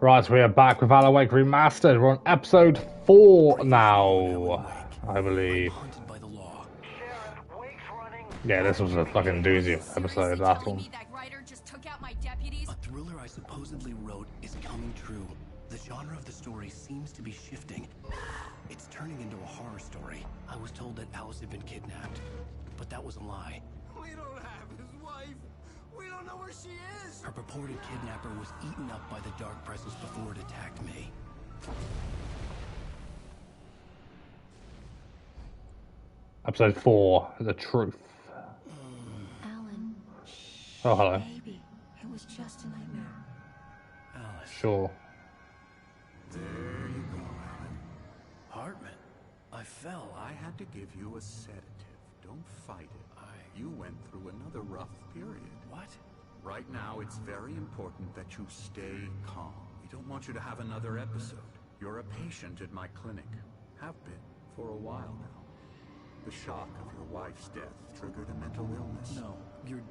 Right, we are back with Alan Wake Remastered. We're on episode 4 now, I believe. Yeah, this was a fucking doozy episode, last one. A thriller I supposedly wrote is coming true. The genre of the story seems to be shifting. It's turning into a horror story. I was told that Alice had been kidnapped, but that was a lie. We don't have his wife. We don't know where she is. Her purported kidnapper was eaten up by the dark presence before it attacked me. Episode 4, The Truth. Alan. Oh, hello. Baby, it was just a nightmare. Alice. Sure. There you go, Alan. Hartman, I fell. I had to give you a sedative. Don't fight it. You went through another rough period. What? Right now, it's very important that you stay calm. We don't want you to have another episode. You're a patient at my clinic. Have been for a while now. The shock of your wife's death triggered a mental illness. No, you're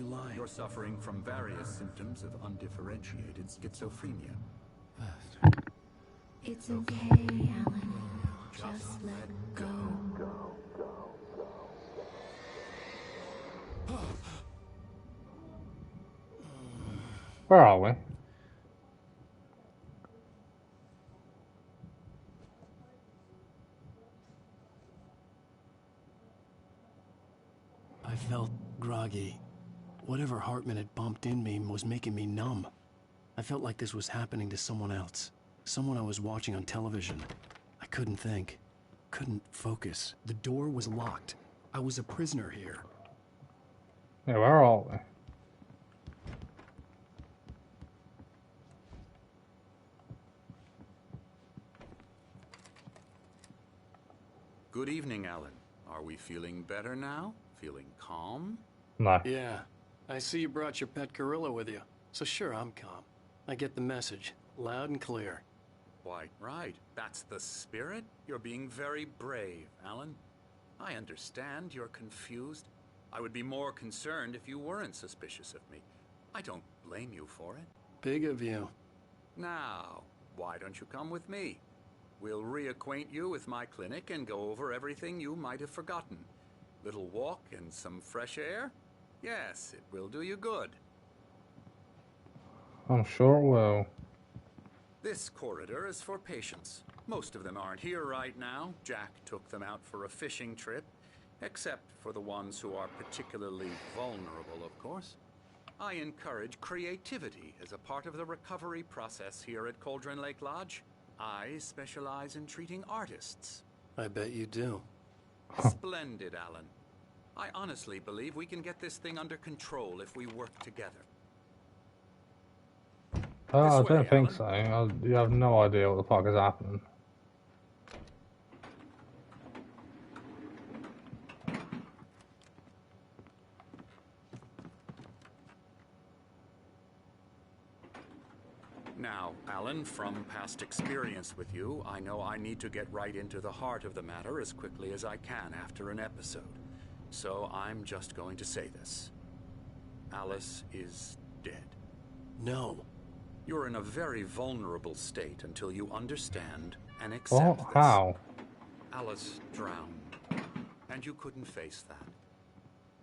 lying. You're suffering from various symptoms of undifferentiated schizophrenia. It's okay, Alan. Just let go. Where are we? I felt groggy. Whatever Hartman had bumped in me was making me numb. I felt like this was happening to someone else. Someone I was watching on television. I couldn't think. Couldn't focus. The door was locked. I was a prisoner here. Yeah, where are we? Good evening, Alan. Are we feeling better now? Feeling calm? No. Yeah. I see you brought your pet gorilla with you. So sure, I'm calm. I get the message. Loud and clear. Quite right. That's the spirit. You're being very brave, Alan. I understand you're confused. I would be more concerned if you weren't suspicious of me. I don't blame you for it. Big of you. Now, why don't you come with me? We'll reacquaint you with my clinic and go over everything you might have forgotten. Little walk and some fresh air? Yes, it will do you good. I'm sure it will. This corridor is for patients. Most of them aren't here right now. Jack took them out for a fishing trip, except for the ones who are particularly vulnerable, of course. I encourage creativity as a part of the recovery process here at Cauldron Lake Lodge. I specialize in treating artists. I bet you do. Splendid, Alan. I honestly believe we can get this thing under control if we work together. I This way, don't think Alan. so. You have no idea what the fuck is happening. Now, Alan, from past experience with you, I know I need to get right into the heart of the matter as quickly as I can after an episode. So I'm just going to say this. Alice is dead. No. You're in a very vulnerable state until you understand and accept this. How? Alice drowned, and you couldn't face that.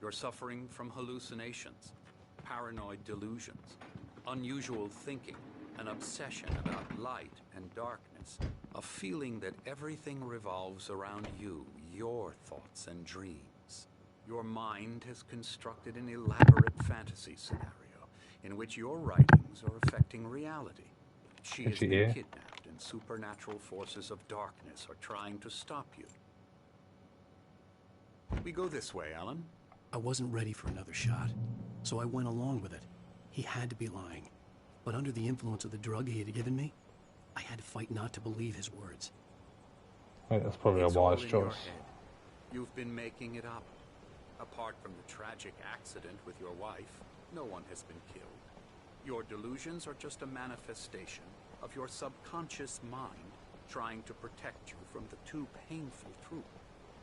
You're suffering from hallucinations, paranoid delusions, unusual thinking, an obsession about light and darkness, a feeling that everything revolves around you, your thoughts and dreams. Your mind has constructed an elaborate fantasy scenario in which your writings are affecting reality. She has been kidnapped and supernatural forces of darkness are trying to stop you. We go this way, Alan. I wasn't ready for another shot, so I went along with it. He had to be lying. But under the influence of the drug he had given me, I had to fight not to believe his words. I think that's probably It's a wise all in your choice. head. You've been making it up. Apart from the tragic accident with your wife, no one has been killed. Your delusions are just a manifestation of your subconscious mind trying to protect you from the too painful truth.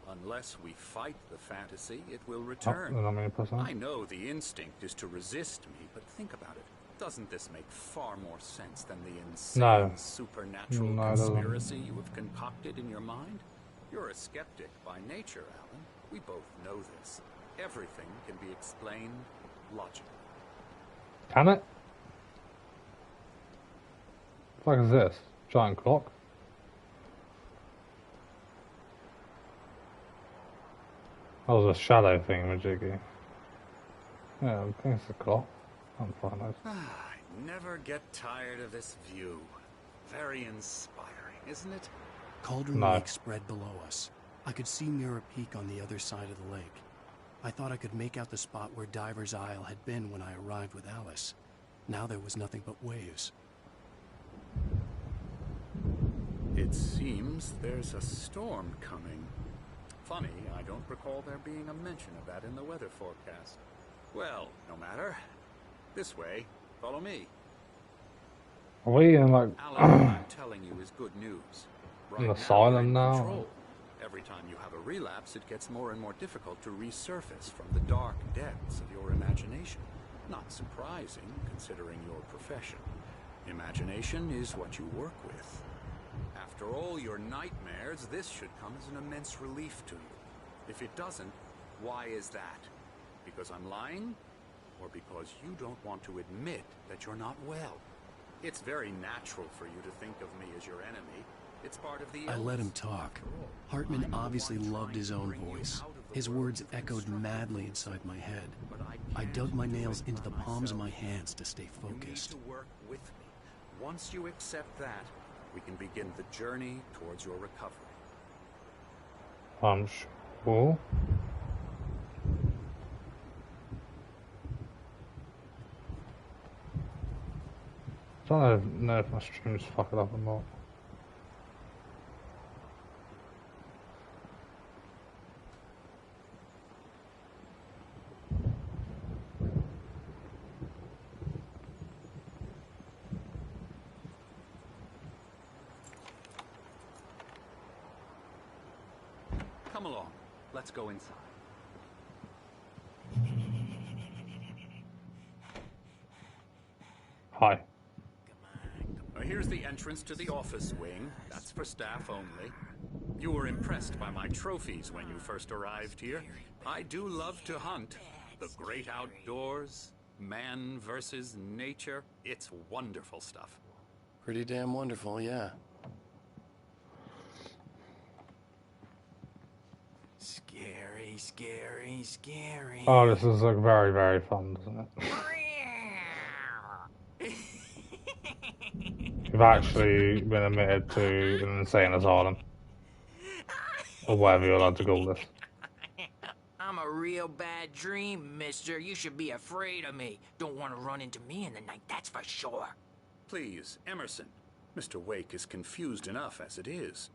Unless we fight the fantasy, it will return. Oh, I know the instinct is to resist me, but think about it. Doesn't this make far more sense than the insane No. supernatural No, it doesn't. conspiracy you have concocted in your mind? You're a skeptic by nature, Alan. We both know this. Everything can be explained logically. Can it? What the fuck is this? Giant clock? That was a shadow thing, majiggy. Yeah, I think it's a clock. I'm fine with it. I never get tired of this view. Very inspiring, isn't it? Cauldron No. Lake spread below us. I could see Mirror Peak on the other side of the lake. I thought I could make out the spot where Diver's Isle had been when I arrived with Alice. Now there was nothing but waves. It seems there's a storm coming. Funny, I don't recall there being a mention of that in the weather forecast. Well, no matter. This way. Follow me. Are we in like Alan, what I'm telling you is good news. Right in the now, asylum you're in now? control. Every time you have a relapse, it gets more and more difficult to resurface from the dark depths of your imagination. Not surprising, considering your profession. Imagination is what you work with. After all your nightmares, this should come as an immense relief to you. If it doesn't, why is that? Because I'm lying? Or because you don't want to admit that you're not well? It's very natural for you to think of me as your enemy. It's part of the I let him illness. talk. After all, Hartman I'm the obviously one loved his trying to own bring you voice. out of the His world words of echoed construction. madly inside my head. But I can't dug my do nails it into the by palms of my myself. hands to stay You need focused. to work with me. Once you accept that, we can begin the journey towards your recovery. I'm sure. I don't know if my stream's fucking up or not. Come along. Let's go inside. Hi. Here's the entrance to the office wing. That's for staff only. You were impressed by my trophies when you first arrived here. I do love to hunt. The great outdoors, man versus nature. It's wonderful stuff. Pretty damn wonderful, yeah. Scary, scary, scary. Oh, this is like very, very fun, doesn't it? You've actually been admitted to an insane asylum. Or whatever you're allowed to call this. I'm a real bad dream, mister. You should be afraid of me. Don't want to run into me in the night, that's for sure. Please, Emerson. Mr. Wake is confused enough as it is.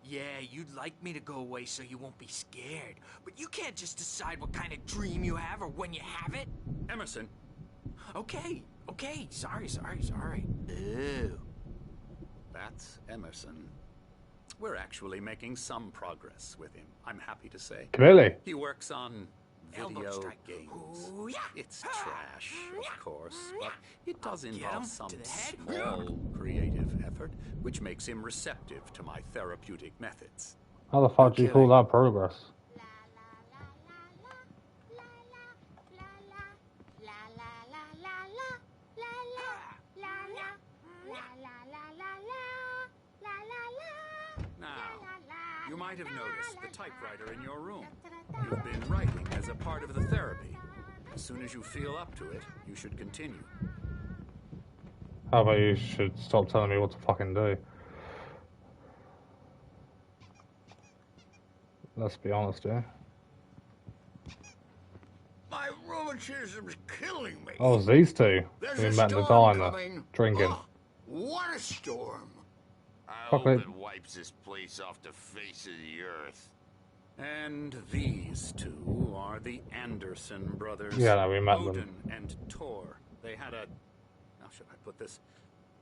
Yeah, you'd like me to go away so you won't be scared. But you can't just decide what kind of dream you have or when you have it. Emerson, Okay, sorry. Ew. that's Emerson. We're actually making some progress with him, I'm happy to say. Really? He works on Elbow video strike. games. Ooh, yeah. It's trash, of course, but it does Get involve him some to the head. small creative effort, which makes him receptive to my therapeutic methods. How the fuck do you call that progress? Now, you might have noticed the typewriter in your room. You've been writing as a part of the therapy. As soon as you feel up to it, you should continue. How about you should stop telling me what to fucking do? Let's be honest here. My rheumatism's killing me. Oh, it's these two. There's We a met in the storm diner, coming. drinking. Oh, what a storm. I Fuck hope it. it wipes this place off the face of the earth. And these two are the Anderson brothers. Yeah, no, we met them. Odin and Tor. They had a... How should I put this?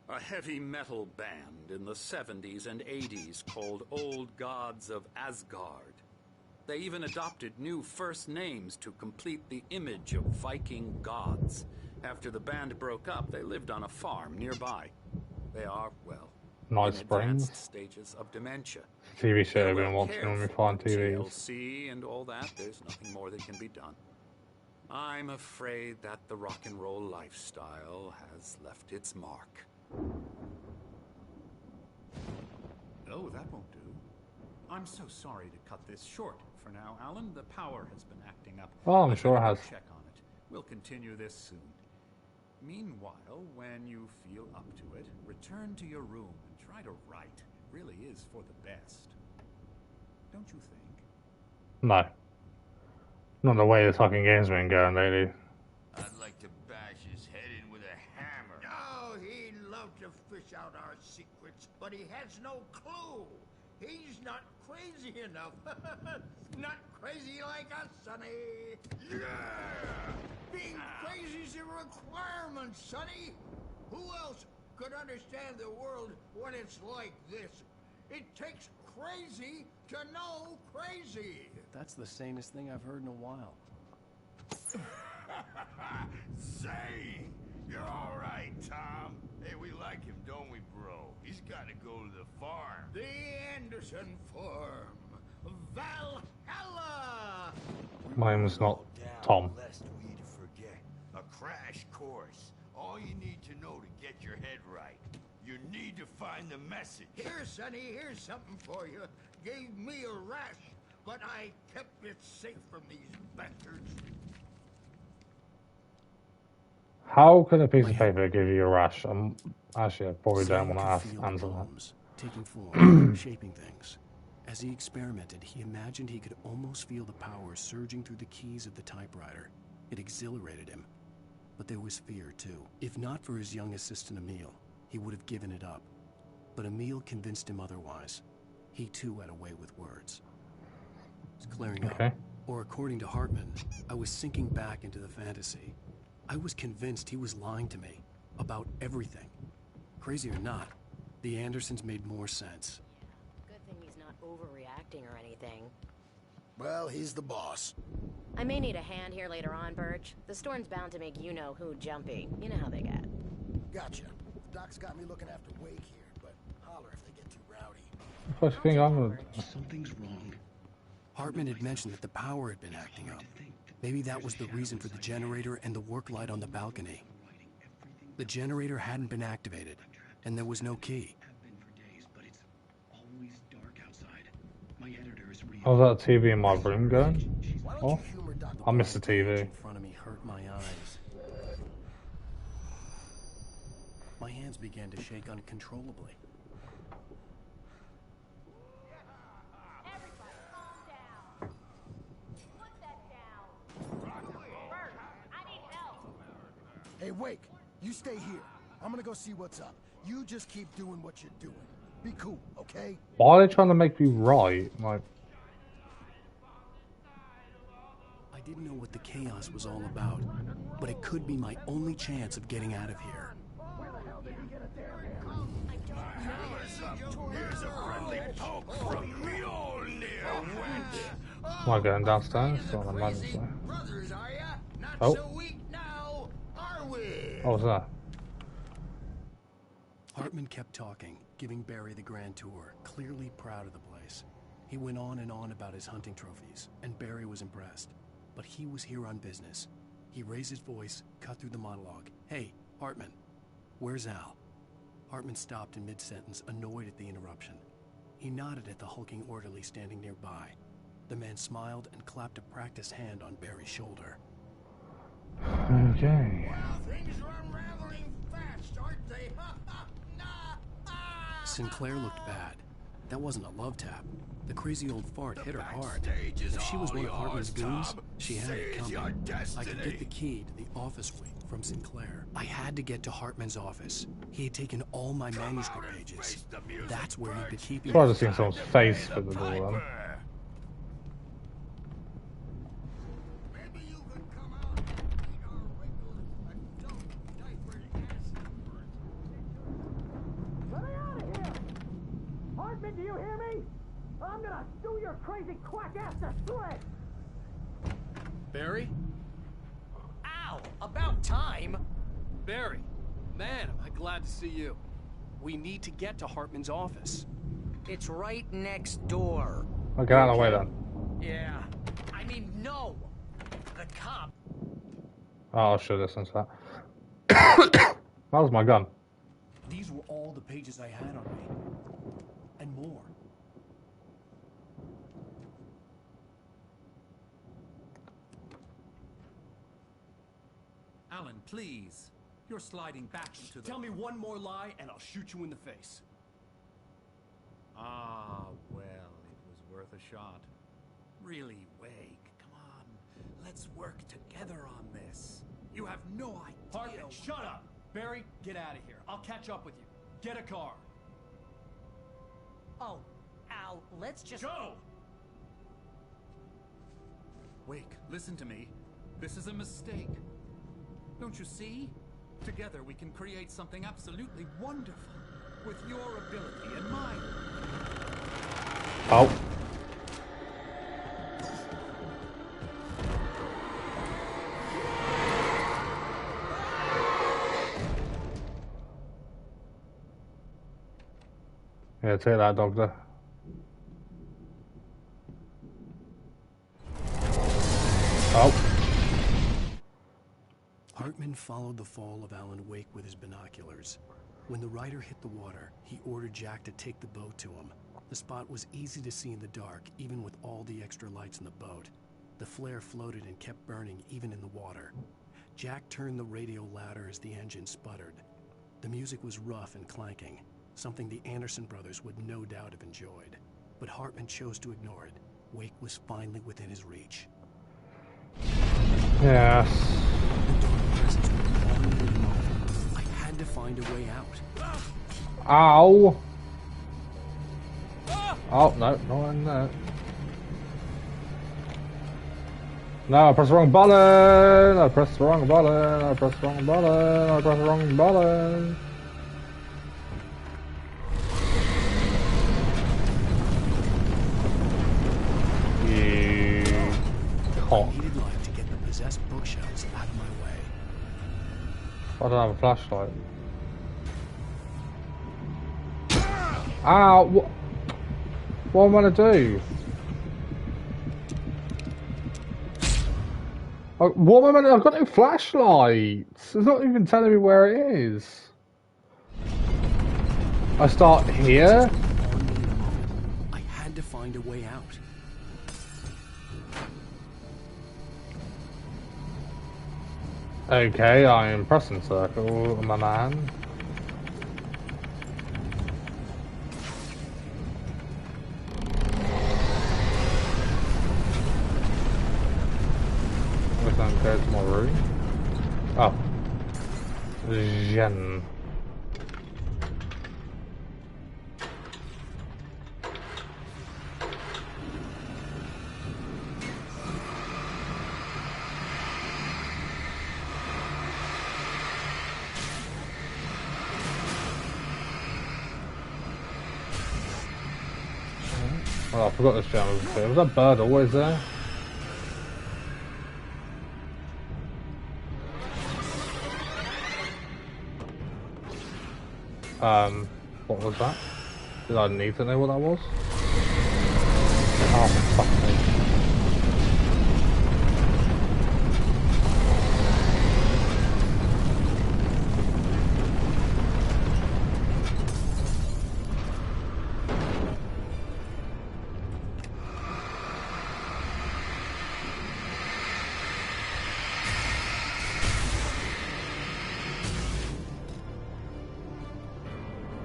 A heavy metal band in the 70s and 80s called Old Gods of Asgard. They even adopted new first names to complete the image of Viking gods. After the band broke up, they lived on a farm nearby. They are, well, Nice in Springs. advanced stages of dementia. TV show They're I've been well watching cared on my for. fine TVs. TLC and all that, there's nothing more that can be done. I'm afraid that the rock and roll lifestyle has left its mark. Oh, that won't do. I'm so sorry to cut this short for now, Alan. The power has been acting up. Oh, I'm I'd sure it better has. Check on it. We'll continue this soon. Meanwhile, when you feel up to it, return to your room and try to write. It really is for the best. Don't you think? No. Not the way the fucking game's been going lately. I'd like to bash his head in with a hammer. Oh, he'd love to fish out our secrets, but he has no clue. He's not crazy enough. Not crazy like us, Sonny. Yeah! Being crazy's a requirement, Sonny. Who else could understand the world when it's like this? It takes crazy to know crazy. That's the sanest thing I've heard in a while. Say, you're all right, Tom. Hey, we like him, don't we, bro? He's got to go to the farm. The Anderson Farm. Valhalla! My name's not Tom. Lest we forget. A crash course. All you need to know to get your head right. You need to find the message. Here, Sonny, here's something for you. Gave me a rash, but I kept it safe from these bastards. How can a piece of paper give you a rash? Actually, I probably don't want to Sam could feel the answer that. poems, taking form, shaping things. As he experimented, he imagined he could almost feel the power surging through the keys of the typewriter. It exhilarated him. But there was fear, too. If not for his young assistant, Emil, he would have given it up. But Emil convinced him otherwise. He, too, had a way with words. It's clearing Okay. up. Or according to Hartman, I was sinking back into the fantasy. I was convinced he was lying to me. About everything. Crazy or not, the Andersons made more sense. Good thing he's not overreacting or anything. Well, he's the boss. I may need a hand here later on, Birch. The storm's bound to make you-know-who jumpy. You know how they get. Gotcha. The doc's got me looking after Wake here, but holler if they get too rowdy. First thing I'm gonna... Something's wrong. Hartman had mentioned that the power had been acting up. Maybe that was the reason for the generator and the work light on the balcony. The generator hadn't been activated, and there was no key. How's that TV in my room going? Why don't Oh, you humor Doc? I missed the TV. In front of me hurt my eyes. My hands began to shake uncontrollably. Everybody calm down. Put that down. Birch, I need help. Hey, Wake, you stay here. I'm gonna go see what's up. You just keep doing what you're doing. Be cool, okay? Why are they trying to make me right? Like, I didn't know what the chaos was all about, but it could be my only chance of getting out of here. Here's a friendly poke from Mjolnir, wench. am I going downstairs? It's not a madness, Crazy though. brothers, are ya? Not Oh. so weak now, are we? What was that? Hartman kept talking, giving Barry the grand tour, clearly proud of the place. He went on and on about his hunting trophies, and Barry was impressed. But he was here on business. He raised his voice, cut through the monologue. Hey, Hartman, where's Al? Hartman stopped in mid-sentence, annoyed at the interruption. He nodded at the hulking orderly standing nearby. The man smiled and clapped a practiced hand on Barry's shoulder. Okay. Well, things are unraveling fast, aren't they? Sinclair looked bad. That wasn't a love tap. The crazy old fart hit her hard. Backstage is If she was all one of Hartman's yours, goons, Tom. she had it Seize your coming. I destiny. could get the key to the office wing from Sinclair. I had to get to Hartman's office. He had taken all my manuscript pages. Face the music, That's where he'd been keeping Try them. to see someone's face for the door then. Piper. Maybe you could come out and eat our wrinkled adult diapered acid burn. Let me out of here! Hartman, do you hear me? I'm gonna sue your crazy quack ass to shreds! Barry? Ow! About time! Barry, man, am I glad to see you. We need to get to Hartman's office. It's right next door. I'll get out of the way then. Yeah. I mean, no. The cop. Oh, I'll show this into that. That was my gun. These were all the pages I had on me. And more. Alan, please. You're sliding back into the... Tell me one more lie and I'll shoot you in the face. Ah, well, it was worth a shot. Really, Wake, come on. Let's work together on this. You have no idea... Hartman, shut up! Barry, get out of here. I'll catch up with you. Get a car. Oh, Al, let's just... Go! Wake, listen to me. This is a mistake. Don't you see? Together we can create something absolutely wonderful. With your ability and mine. Oh. Yeah, take that, Doctor. Oh. Hartman followed the fall of Alan Wake with his binoculars. When the rider hit the water, he ordered Jack to take the boat to him. The spot was easy to see in the dark, even with all the extra lights in the boat. The flare floated and kept burning even in the water. Jack turned the radio louder as the engine sputtered. The music was rough and clanking, something the Anderson brothers would no doubt have enjoyed. But Hartman chose to ignore it. Wake was finally within his reach. Yes. I had to find a way out. Ow! Oh, no, not in there. No, I pressed the wrong button! I pressed the wrong button! I pressed the wrong button! I pressed the wrong button! You cock. I needed light to get the possessed bookshelves out of my way. I don't have a flashlight. Ow! What am I gonna do? What am I gonna do? I've got no flashlights. It's not even telling me where it is. I start here? I had to find a way out. Okay, I am pressing circle, my man. Go to my room. Oh. Jen. Oh, I forgot this gem was there. Was that bird always there? What was that? Did I need to know what that was? Oh, for fuck's sake.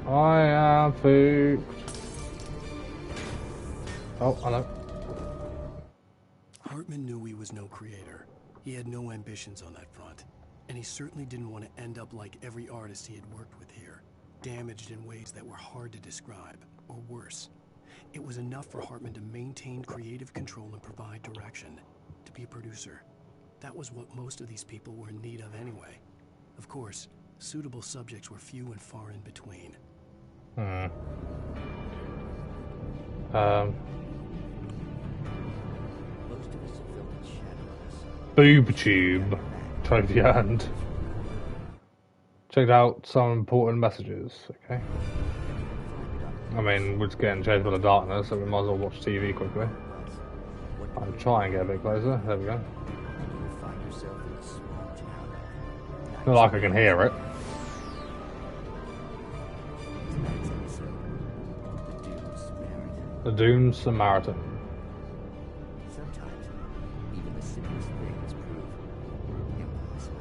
I am food. Oh, hello. Hartman knew he was no creator. He had no ambitions on that front. And he certainly didn't want to end up like every artist he had worked with here, damaged in ways that were hard to describe, or worse. It was enough for Hartman to maintain creative control and provide direction, to be a producer. That was what most of these people were in need of anyway. Of course, suitable subjects were few and far in between. Boob tube. Trophy earned. Checked out some important messages, okay? I mean, we're just getting chased by the darkness, so we might as well watch TV quickly. I'll try and get a bit closer. There we go. Not like I can hear it. The Doomed Samaritan. Sometimes, even the simplest things prove impossible.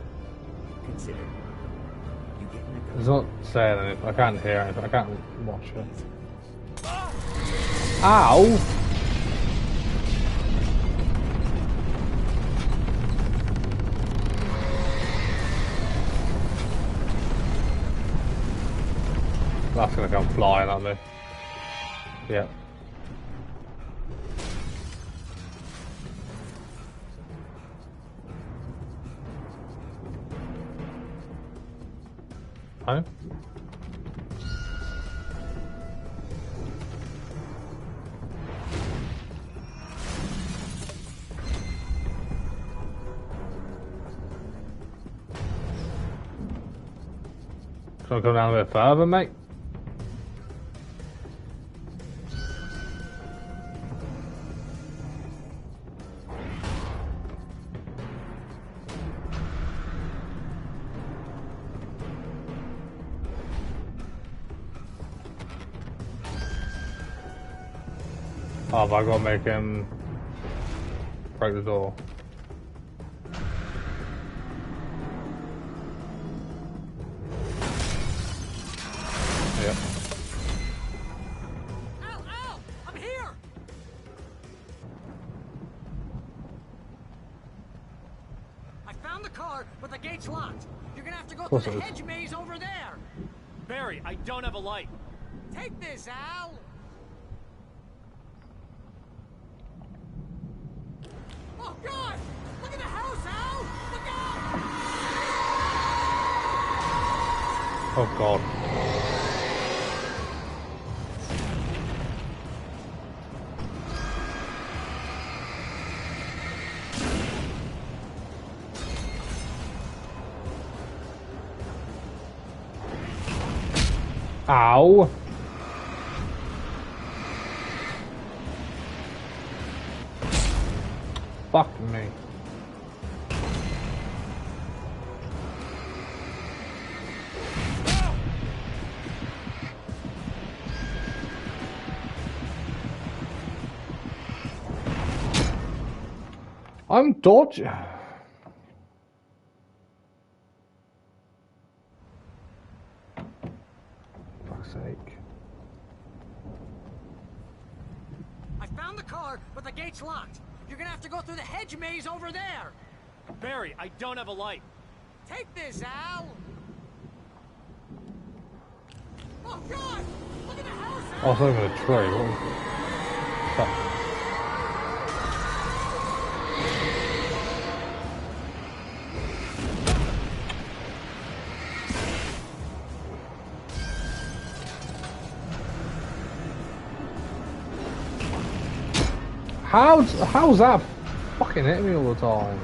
Consider, you get in a car. It's not saying anything. I can't hear anything. I can't watch it. Ow! That's gonna come flying at me. Yeah. Huh? Can I come down a bit further, mate? Oh, have I got to make him break the door? Yep. Al! I'm here! I found the car, but the gate's locked. You're gonna have to go through the hedge maze over there. Barry, I don't have a light. Take this, Al! Oh, God! Look at the house, Al! Look out! Oh, God. Ow! Fuck me. I'm dodging. Fuck's sake. I found the car, but the gate's locked. You're gonna have to go through the hedge maze over there. Barry, I don't have a light. Take this, Al! Oh, God! Look at the house, Al! Oh, it's over the tree. What was that? How's that fucking hitting me all the time?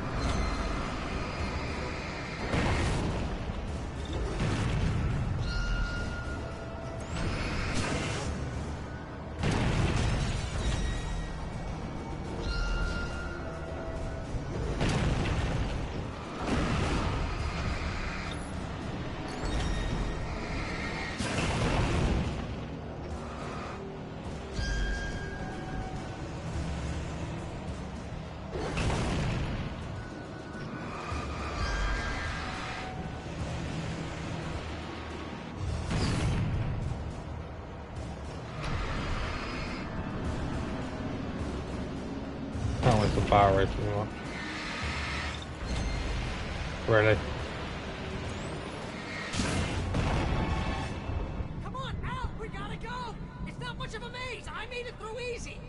Can't wait to fire race anymore. Really? Come on, Al! We gotta go! It's not much of a maze! I made it through easy!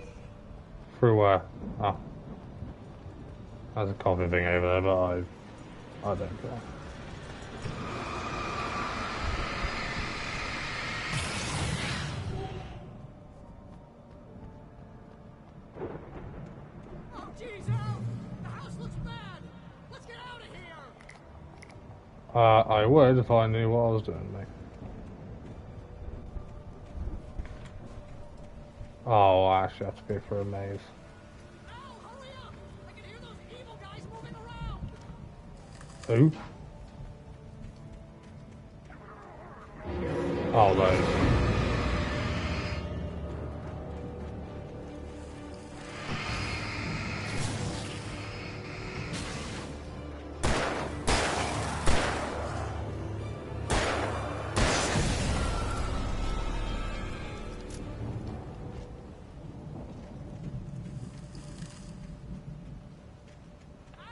Through where? Oh. There's a coffee thing over there, but I don't care. I would if I knew what I was doing, mate. Oh, I actually have to go through a maze. Who? Oh, those.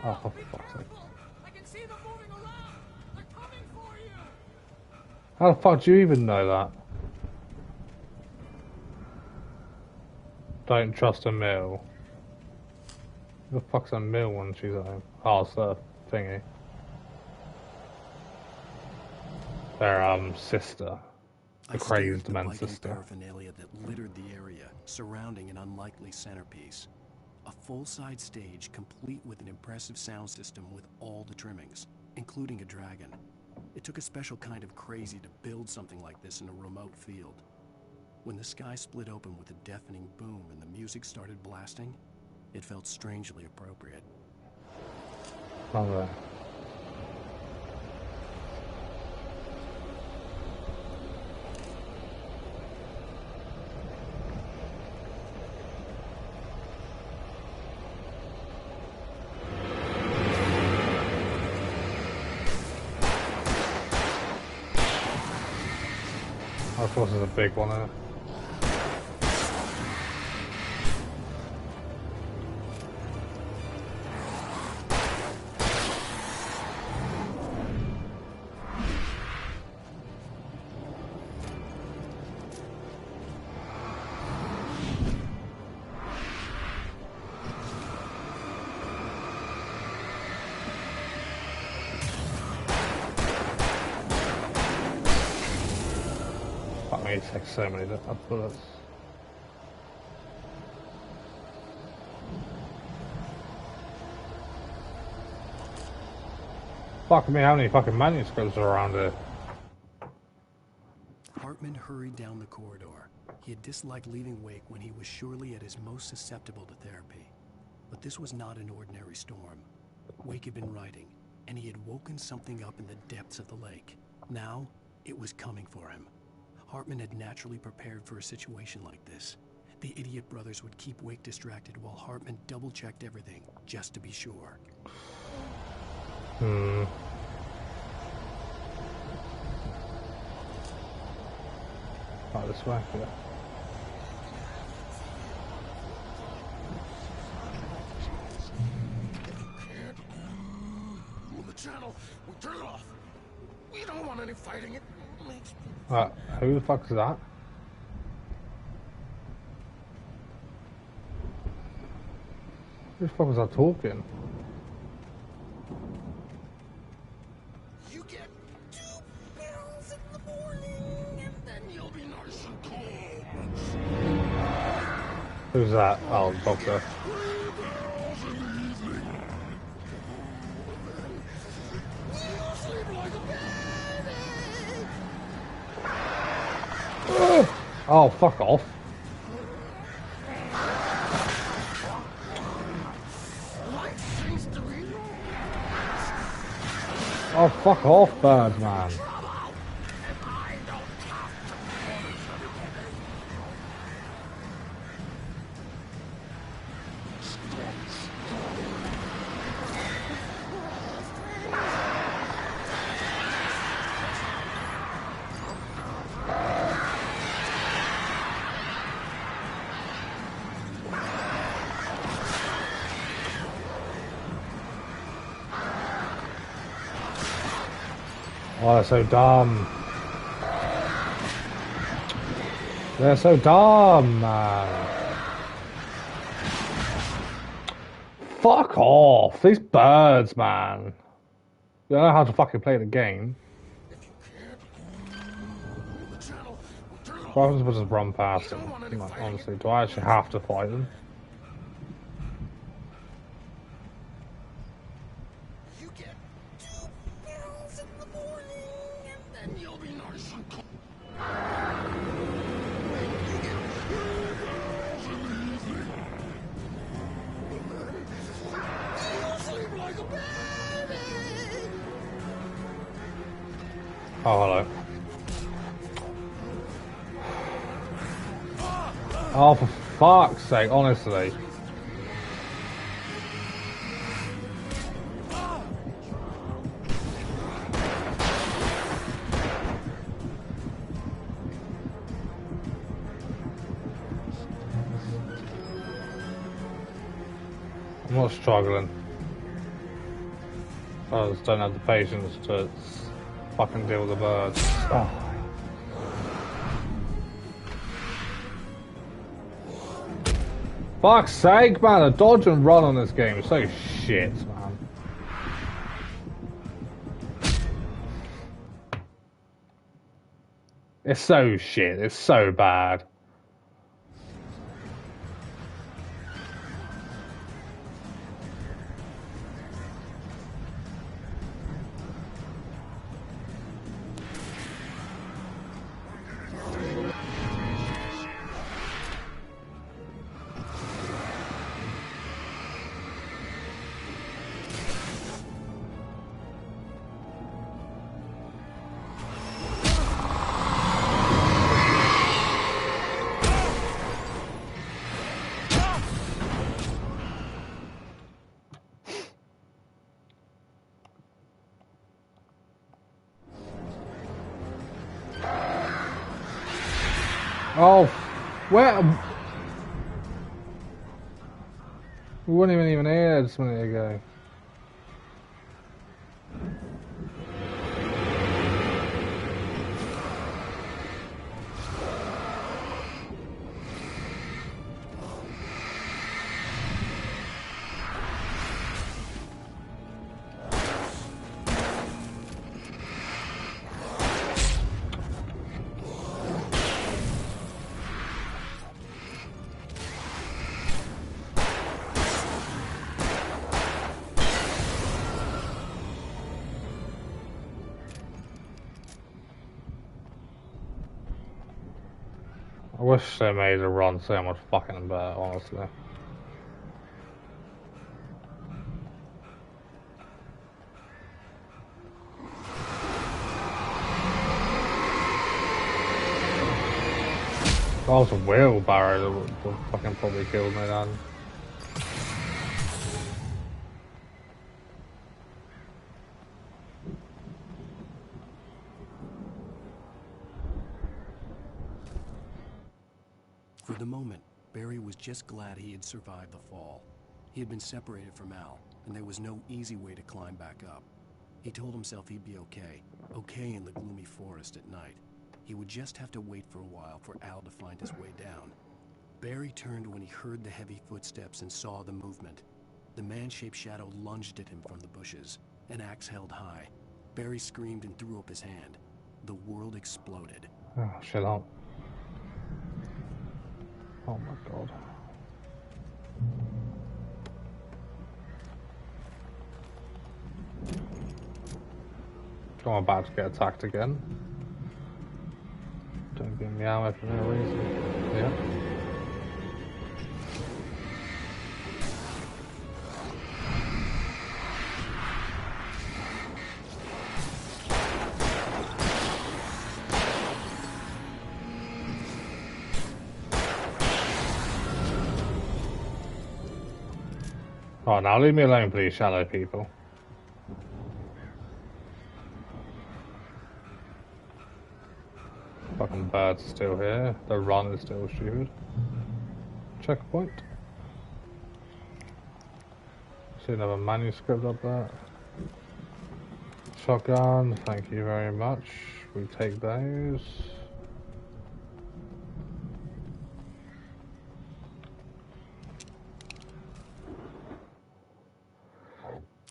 Oh, for fuck's sake. I can see them moving around. They're coming for you. How the fuck do you even know that? Don't trust a mill. Who the fuck's a mill when she's at home? Oh, it's the thingy. Their sister. The crazed man's sister. Paraphernalia that littered the area surrounding an unlikely centerpiece. A full-size stage complete with an impressive sound system with all the trimmings, including a dragon. It took a special kind of crazy to build something like this in a remote field. When the sky split open with a deafening boom and the music started blasting, it felt strangely appropriate. Oh, of course, there's a big one in it. It takes so many bullets. Fuck me, how many fucking manuscripts are around here? Hartman hurried down the corridor. He had disliked leaving Wake when he was surely at his most susceptible to therapy. But this was not an ordinary storm. Wake had been writing, and he had woken something up in the depths of the lake. Now, it was coming for him. Hartman had naturally prepared for a situation like this. The idiot brothers would keep Wake distracted while Hartman double-checked everything, just to be sure. Oh, this way, yeah. Move the channel. We turn it off. We don't want any fighting. It makes me... Who the fuck is that? Who the fuck was that talking? You get 2 pills in the morning, and then you'll be nice and cool. Who's that? Oh, doctor. Oh, fuck off. Oh, fuck off, birds, man. Oh, they're so dumb. They're so dumb, man. Fuck off. These birds, man. They don't know how to fucking play the game. What happens if I just run past them? Like, honestly, do I actually have to fight them? You get 2 pills in the Oh, hello. Oh, for fuck's sake, honestly. I'm not struggling. I just don't have the patience to fucking deal with the birds. Oh. Fuck's sake, man, the dodge and run on this game is so shit, man. It's so shit, it's so bad. Oh, where? We weren't even here just a minute ago. I wish they made a run so much fucking better, honestly. That was a wheelbarrow that would fucking probably killed me then. For the moment, Barry was just glad he had survived the fall. He had been separated from Al, and there was no easy way to climb back up. He told himself he'd be okay, okay in the gloomy forest at night. He would just have to wait for a while for Al to find his way down. Barry turned when he heard the heavy footsteps and saw the movement. The man-shaped shadow lunged at him from the bushes, an axe held high. Barry screamed and threw up his hand. The world exploded. Oh, shut up. Oh my god. I'm about to get attacked again. Don't give me ammo for no reason. Yeah. Oh, now leave me alone, please, shadow people. Fucking birds are still here. The run is still stupid. Checkpoint. See another manuscript up there. Shotgun, thank you very much. We take those.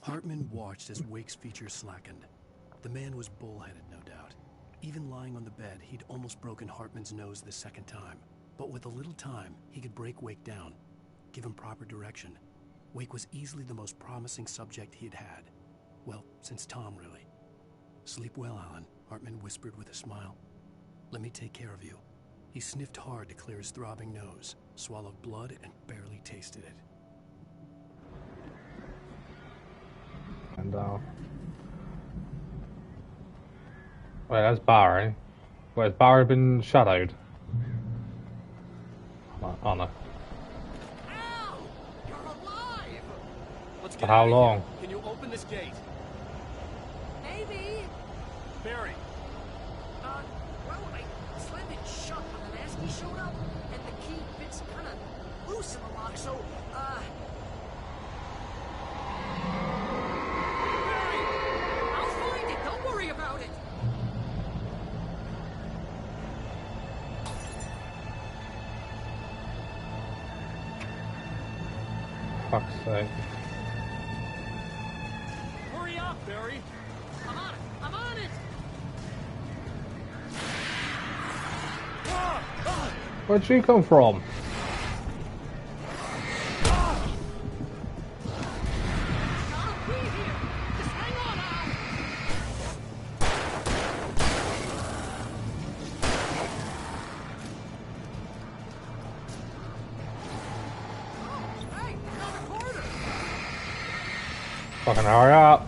Hartman watched as Wake's features slackened. The man was bullheaded, no doubt. Even lying on the bed, he'd almost broken Hartman's nose the second time. But with a little time, he could break Wake down, give him proper direction. Wake was easily the most promising subject he'd had. Well, since Tom, really. Sleep well, Alan, Hartman whispered with a smile. Let me take care of you. He sniffed hard to clear his throbbing nose, swallowed blood, and barely tasted it. And Wait, that's Barry. Wait, has Barry been shadowed? Oh no. Al! You're alive! Let's For get how out of long? here. Can you open this gate? Maybe. Barry, Well, I slammed it shut when the nasty showed up, and the key fits kind of loose in the lock, so, Barry! I'll find it, don't worry about it! Fuck's sake. hurry up, Barry! I'm on it! I'm on it! Where'd she come from? Gotta be here! Just hang on, Al! Oh, hey, another quarter! Fucking hurry up.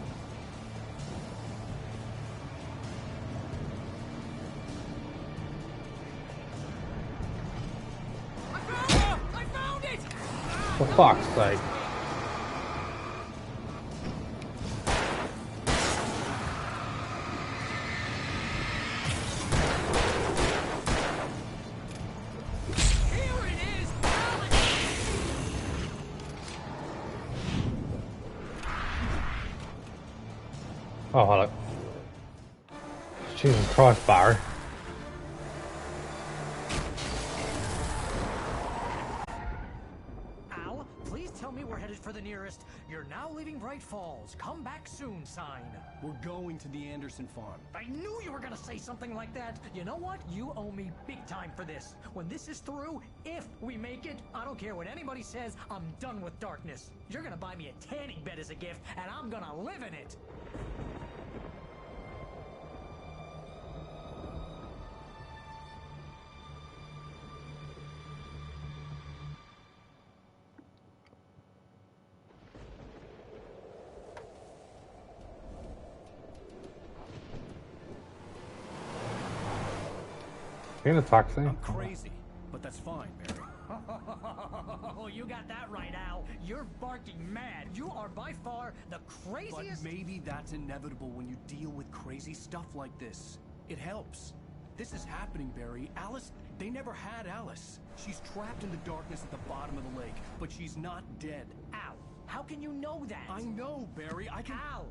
I found it! For fuck's sake. Here it is, Alex! Oh, hello. Jesus Christ, Barry. Al, please tell me we're headed for the nearest "You're now leaving Bright Falls. Come back soon" sign. We're going to the Anderson farm. I knew you were gonna say something like that. You know what? You owe me big time for this. When this is through, if we make it, I don't care what anybody says, I'm done with darkness. You're gonna buy me a tanning bed as a gift, and I'm gonna live in it. You in a taxi? I'm crazy, but that's fine, Barry. Oh, you got that right, Al. You're barking mad. You are by far the But craziest. maybe that's inevitable when you deal with crazy stuff like this. It helps. This is happening, Barry. Alice, they never had Alice. She's trapped in the darkness at the bottom of the lake, but she's not dead. Al, how can you know that? I know, Barry. I can... Al,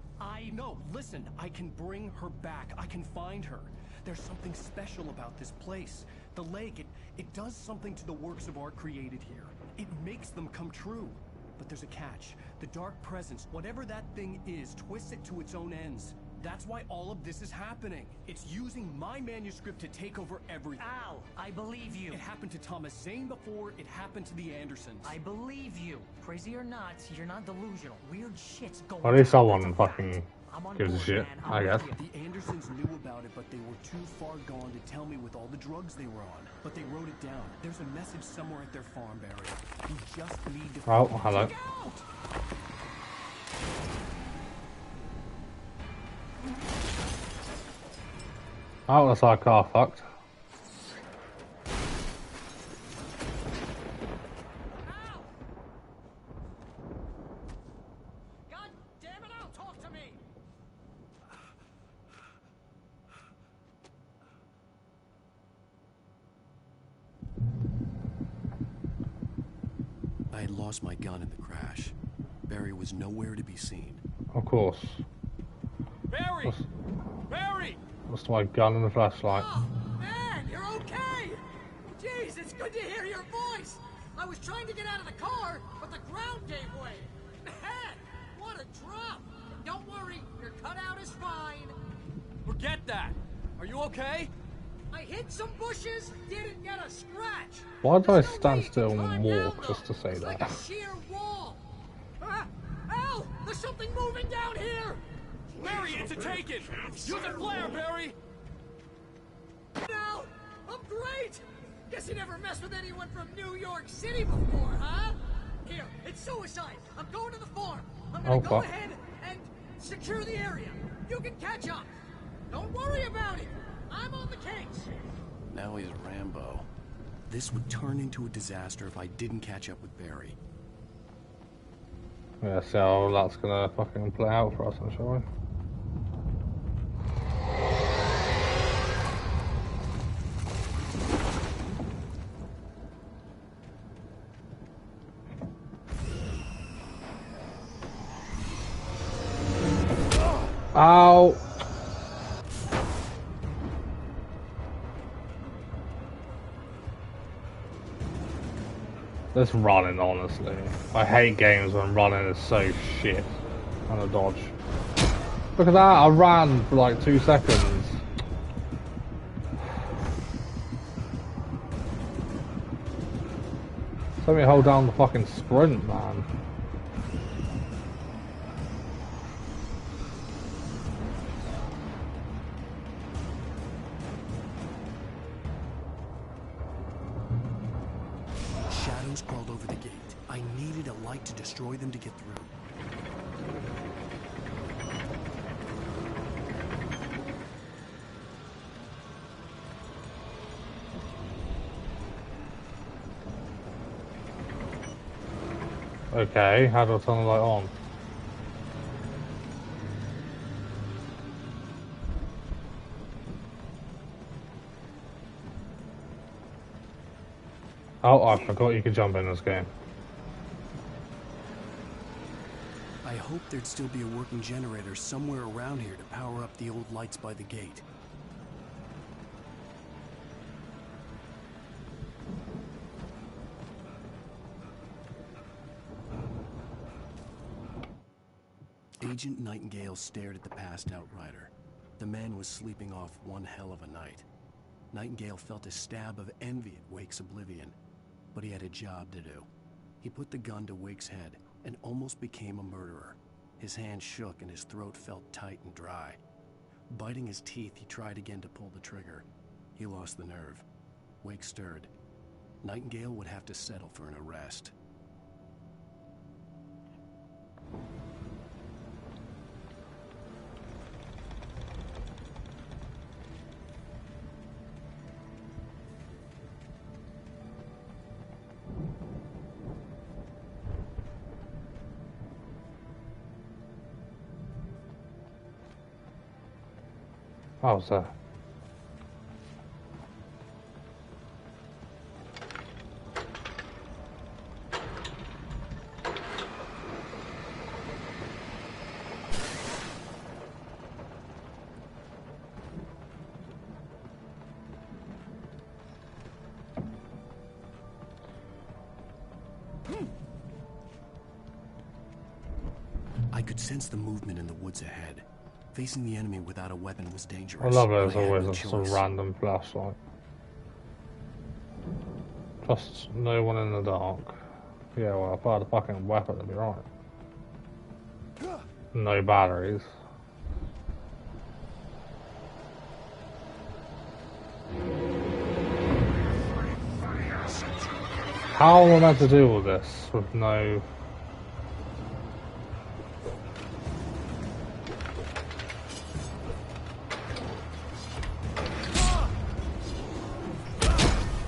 No, listen. I can bring her back. I can find her. There's something special about this place. The lake, it does something to the works of art created here. It makes them come true. But there's a catch. The dark presence, whatever that thing is, twists it to its own ends. That's why all of this is happening. It's using my manuscript to take over everything. Al, I believe you. It happened to Thomas Zane before, it happened to the Andersons. I believe you. Crazy or not, you're not delusional. Weird shit's going Well, at least on. someone fucking gives a shit, I guess. The Andersons knew about it, but they were too far gone to tell me with all the drugs they were on. But they wrote it down. There's a message somewhere at their farm, Barry. You just need to... Oh, hello. Look out! Oh, that's our car fucked. God damn it, Al, talk to me! I had lost my gun in the crash. Barry was nowhere to be seen. Of course. Barry! Barry! Lost my gun and the flashlight. Oh, man, you're okay! Jeez, it's good to hear your voice! I was trying to get out of the car, but the ground gave way. Man, what a drop! Don't worry, your cutout is fine. Forget that! Are you okay? I hit some bushes, didn't get a scratch. Why did I There's no stand way to still climb and down, walk though. just to say It's like that? a sheer wall. Al, there's something moving down here. Barry, it's a taken! Use a flare, Barry! Now, I'm great. Guess you never messed with anyone from New York City before, huh? Here, it's suicide. I'm going to the farm. I'm gonna Oh, go fuck. ahead and secure the area. You can catch up. Don't worry about it. I'm on the case. Now he's Rambo. This would turn into a disaster if I didn't catch up with Barry. Yeah, see how that's gonna fucking play out for us, shall we? Ow! This running, honestly. I hate games when running is so shit. And a dodge. Look at that, I ran for like 2 seconds. Let me hold down the fucking sprint, man. Shadows crawled over the gate. I needed a light to destroy them to get through. Okay, how do I turn the light on? Oh, I forgot you could jump in this game. I hoped there'd still be a working generator somewhere around here to power up the old lights by the gate. Agent Nightingale stared at the passed out rider. The man was sleeping off one hell of a night. Nightingale felt a stab of envy at Wake's oblivion, but he had a job to do. He put the gun to Wake's head and almost became a murderer. His hand shook and his throat felt tight and dry. Biting his teeth, he tried again to pull the trigger. He lost the nerve. Wake stirred. Nightingale would have to settle for an arrest. Oh, sir. I could sense the movement in the woods ahead. Facing the enemy without a weapon was dangerous. I love it as but I had always, no it's some choice. random flashlight. Just no one in the dark. Yeah, well, if I had a fucking weapon, it'd be right. No batteries. How am I meant to deal with this with no...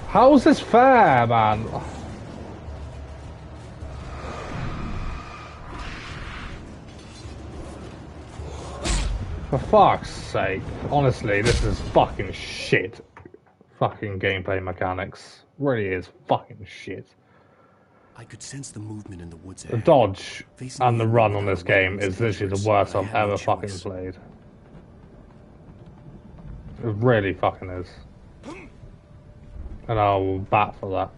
How is this fair, man? For fuck's sake. Honestly, this is fucking shit. Fucking gameplay mechanics. Really is fucking shit. I could sense the movement in the woods The ahead. dodge Facing and the enemy run on without this a weapon game was is literally the dangerous, worst but I I've had no ever fucking choice. played. It really fucking is. And I will bat for that.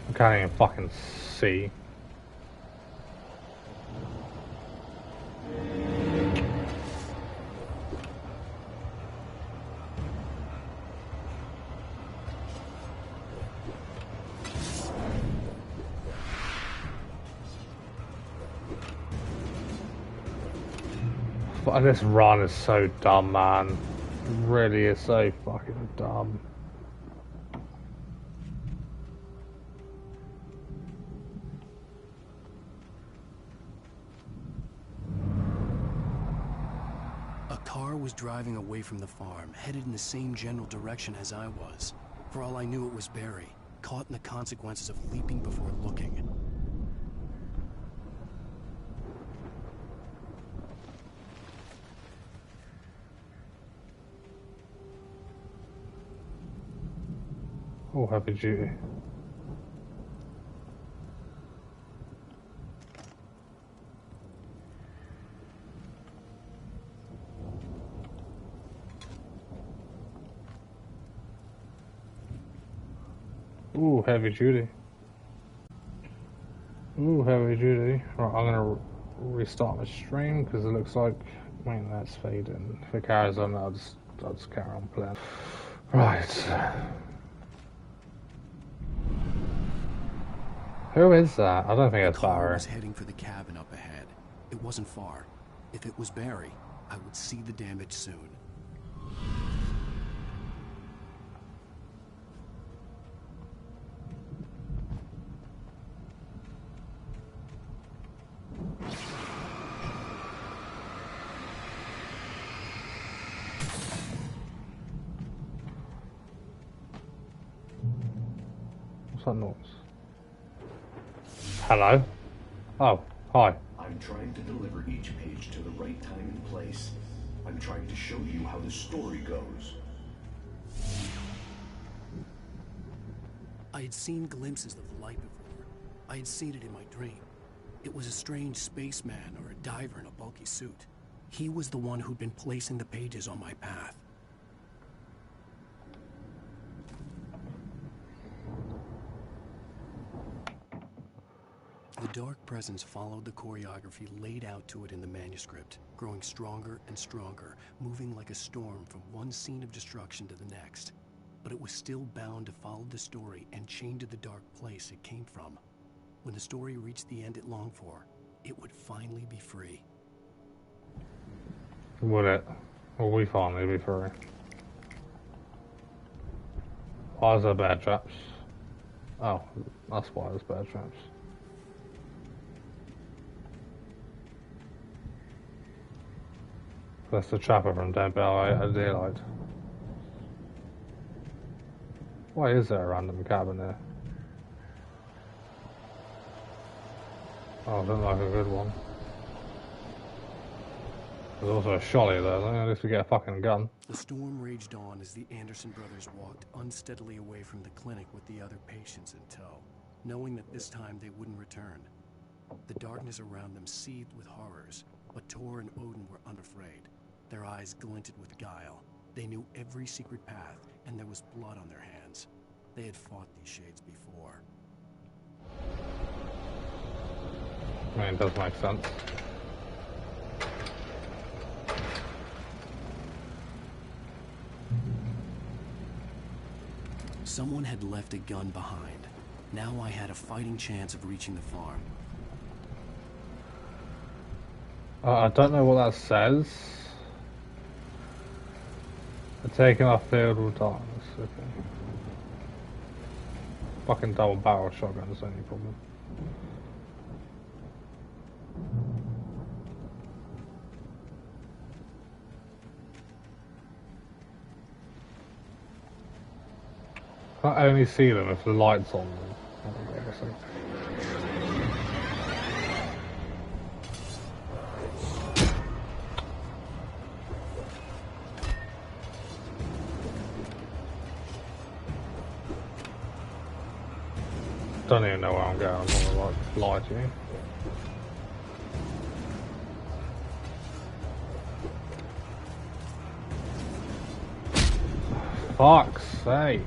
I can't even fucking see. This run is so dumb, man. It really is so fucking dumb. A car was driving away from the farm, headed in the same general direction as I was. For all I knew, it was Barry, caught in the consequences of leaping before looking. Oh, heavy duty. Ooh, heavy duty. Ooh, heavy duty. Right, I'm gonna restart my stream because it looks like that's fading. If it carries on, I'll just carry on playing. Right. Who is that? I don't think it's Barry. I was heading for the cabin up ahead. It wasn't far. If it was Barry, I would see the damage soon. What's that noise? Hello? Oh, hi. I'm trying to deliver each page to the right time and place. I'm trying to show you how the story goes. I had seen glimpses of the light before. I had seen it in my dream. It was a strange spaceman or a diver in a bulky suit. He was the one who'd been placing the pages on my path. The dark presence followed the choreography laid out to it in the manuscript, growing stronger and stronger, moving like a storm from one scene of destruction to the next. But it was still bound to follow the story and chained to the dark place it came from. When the story reached the end it longed for, it would finally be free. Would it? Will we finally be free? Why is there bear traps? Oh, that's why there's bear traps. That's the trapper from Dead Bell at Daylight. Why is there a random cabin there? Oh, I don't like a good one. There's also a sholly there, at least we get a fucking gun. The storm raged on as the Anderson brothers walked unsteadily away from the clinic with the other patients in tow, knowing that this time they wouldn't return. The darkness around them seethed with horrors, but Tor and Odin were unafraid. Their eyes glinted with guile. They knew every secret path, and there was blood on their hands. They had fought these shades before. I mean, it does make sense. Someone had left a gun behind. Now I had a fighting chance of reaching the farm. I don't know what that says. Taking off field with darkness, okay. Fucking double barrel shotgun is the only problem. I only see them if the light's on them. Don't even know where I'm going. I'm gonna lie to you. Fuck's sake.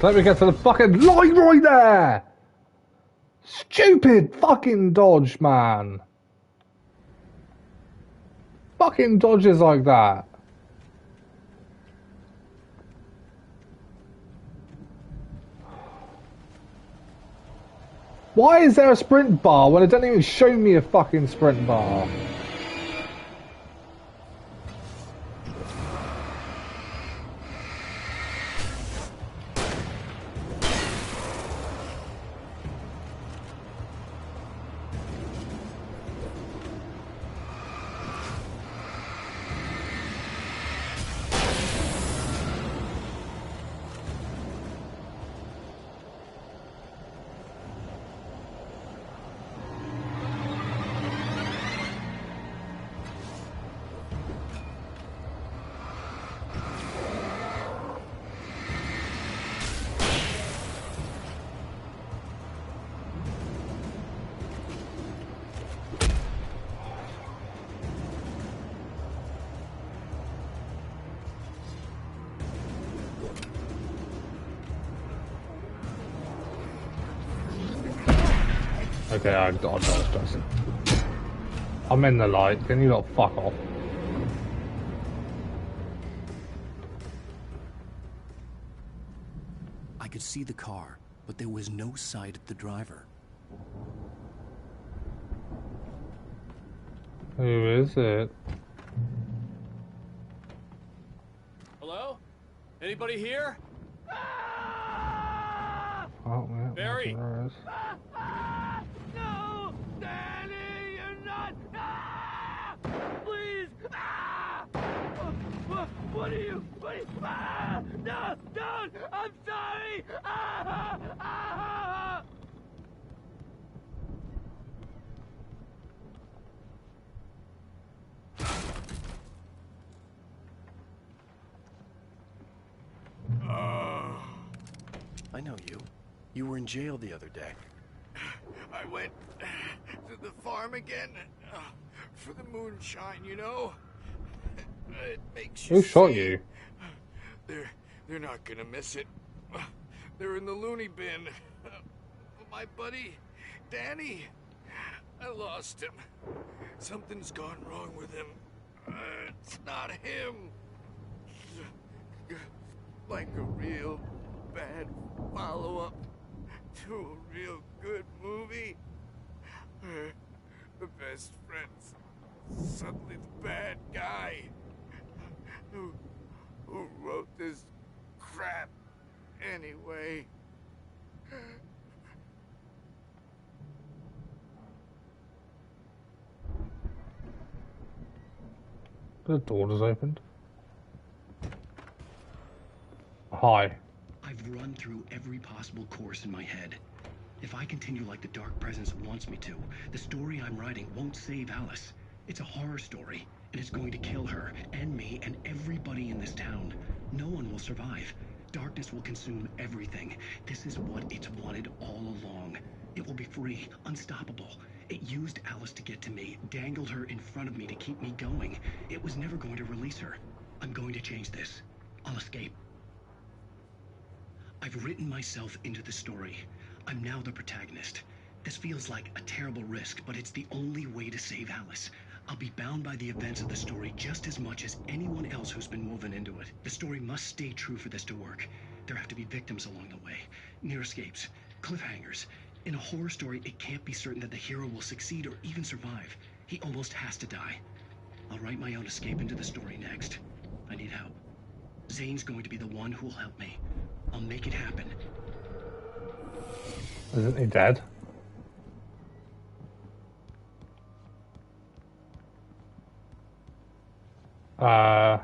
Let me get to the fucking line right there! Stupid fucking dodge, man. Fucking dodges like that. Why is there a sprint bar when it doesn't even show me a fucking sprint bar? Okay, I dodged Justin. I'm in the light. Can you not fuck off? I could see the car, but there was no sight of the driver. Who is it? Hello? Anybody here? Oh, man. Barry! No! Danny, you're not! Ah! Please! Ah! What are you? Ah! No! Don't! I'm sorry! Ah! Ah! I know you. You were in jail the other day. I went to the farm again for the moonshine, you know? It makes you Who shot see. you? They're not gonna miss it. They're in the loony bin. My buddy, Danny, I lost him. Something's gone wrong with him. It's not him. Like a real bad follow-up to a real good movie. The best friend's suddenly the bad guy. Who wrote this crap anyway? The door is opened. Hi. I've run through every possible course in my head. If I continue like the Dark Presence wants me to, the story I'm writing won't save Alice. It's a horror story, and it's going to kill her, and me, and everybody in this town. No one will survive. Darkness will consume everything. This is what it's wanted all along. It will be free, unstoppable. It used Alice to get to me, dangled her in front of me to keep me going. It was never going to release her. I'm going to change this. I'll escape. I've written myself into the story. I'm now the protagonist. This feels like a terrible risk, but it's the only way to save Alice. I'll be bound by the events of the story just as much as anyone else who's been woven into it. The story must stay true for this to work. There have to be victims along the way, near escapes, cliffhangers. In a horror story, it can't be certain that the hero will succeed or even survive. He almost has to die. I'll write my own escape into the story next. I need help. Zane's going to be the one who'll help me. I'll make it happen. Isn't he dead? Oh.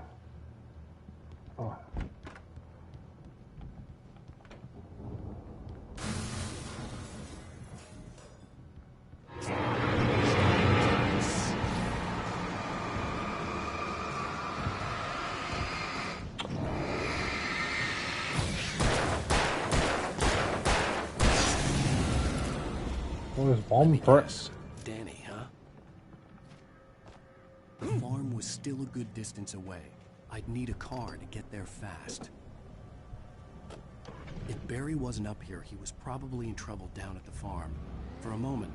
What is bomb press? Danny, huh? The farm was still a good distance away. I'd need a car to get there fast. If Barry wasn't up here, he was probably in trouble down at the farm. For a moment,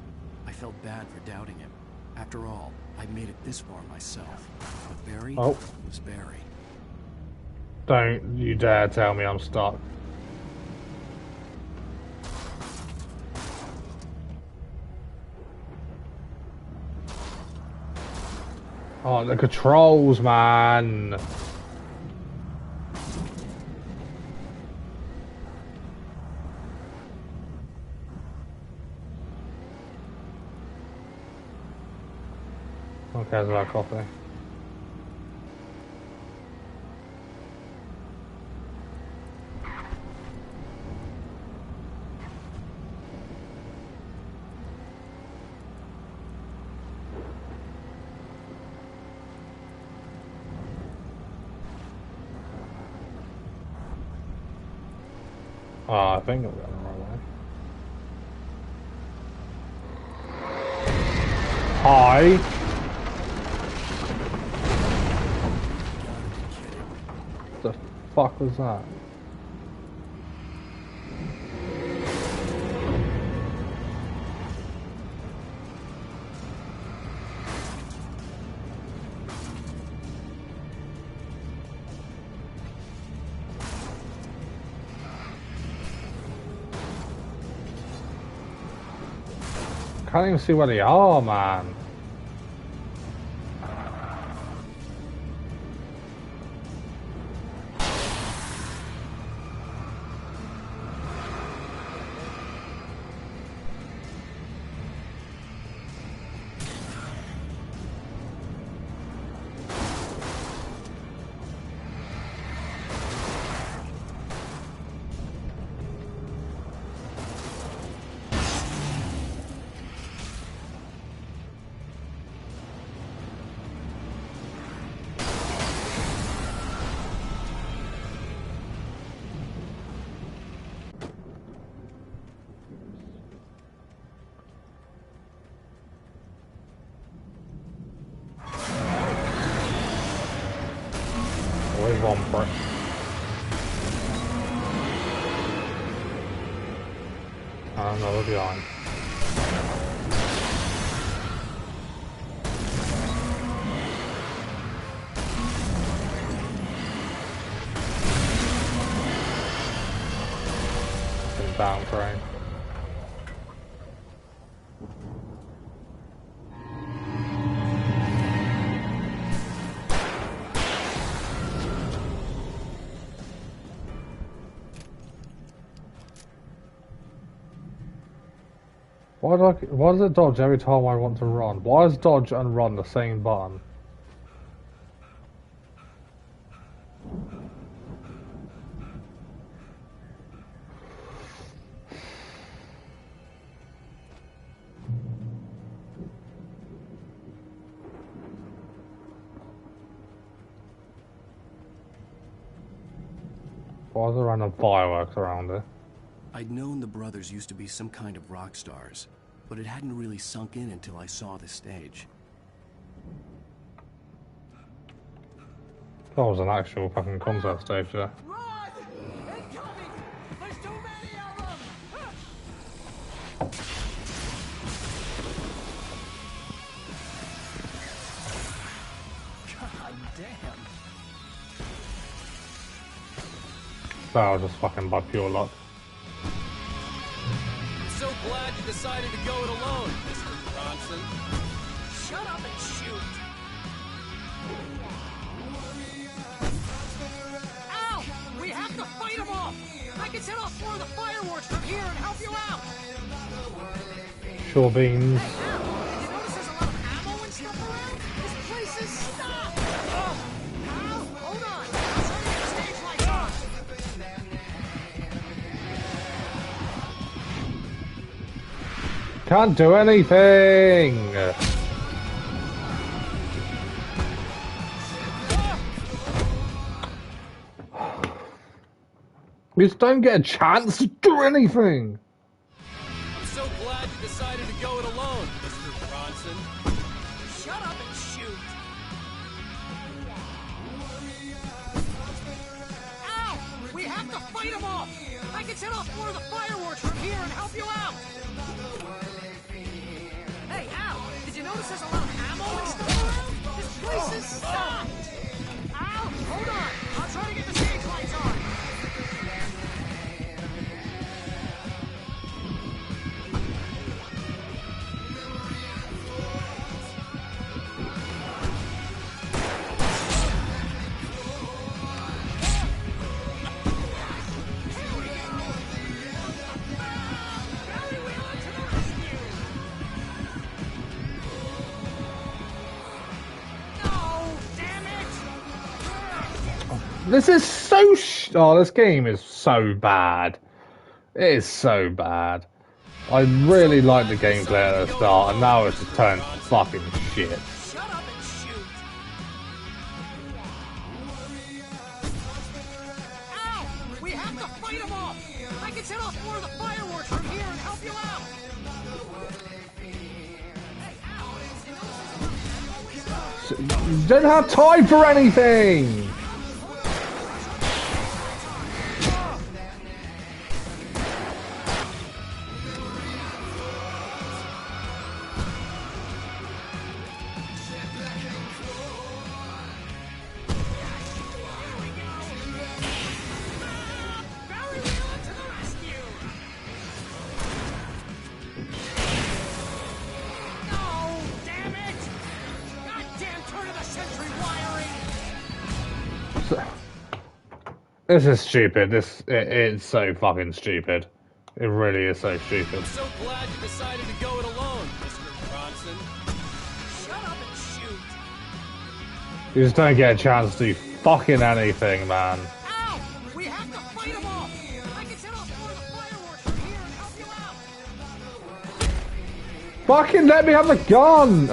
I felt bad for doubting him. After all, I'd made it this far myself. But Barry was Barry. Don't you dare tell me I'm stuck. Oh, the controls, man. Who cares about coffee? Oh, I think I'm going the wrong way. Hi. What the fuck was that? Can't even see where they are, man. Always one for it. Another behind. Down frame. Why does it dodge every time I want to run? Why is dodge and run the same button? Why is there random fireworks around it? I'd known the brothers used to be some kind of rock stars, but it hadn't really sunk in until I saw the stage. That was an actual fucking concert stage there. Run! Incoming! There's too many of them! God damn. That was just fucking by pure luck. I'm so glad you decided to go it alone, Mr. Bronson. Shut up and shoot! Ow! We have to fight them off! I can set off more of the fireworks from here and help you out! Sure beans. Hey, Al, did you notice there's a lot of ammo and stuff around? This place is stopped! Oh! Al, hold on! I'm trying to get the stage lights on! Can't do anything! You just don't get a chance to do anything! I'm so glad you decided to go it alone, Mr. Bronson. Shut up and shoot! Ow! We have to fight them off! I can set off more of the fireworks from here and help you out! Hey, Al, did you notice there's a lot of ammo and stuff around? This place is stopped! Al, hold on! I'll try to get the stage lights on! This is so oh, this game is so bad. It is so bad. I really liked the gameplay at the start, and now it's just turned fucking shit. Shut up and shoot. Ow! We have to fight them off. I can set off more of the fireworks from here and help you out. You don't have time for anything! This is stupid. It's so fucking stupid. It really is so stupid. I'm so glad you decided to go it alone, Mr. Bronson. Shut up and shoot. You just don't get a chance to do fucking anything, man. Ow! We have to fight them off. I can set off more of the fireworks from here and help you out. Fucking let me have the gun!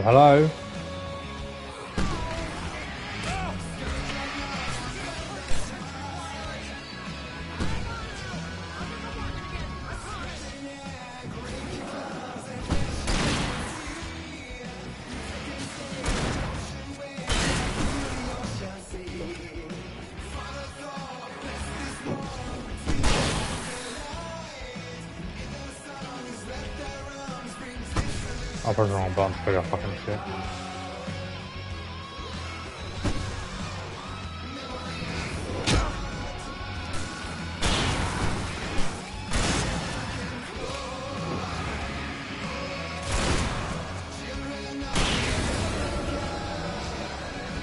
Hello? I'll press the wrong button to pick up fucking shit.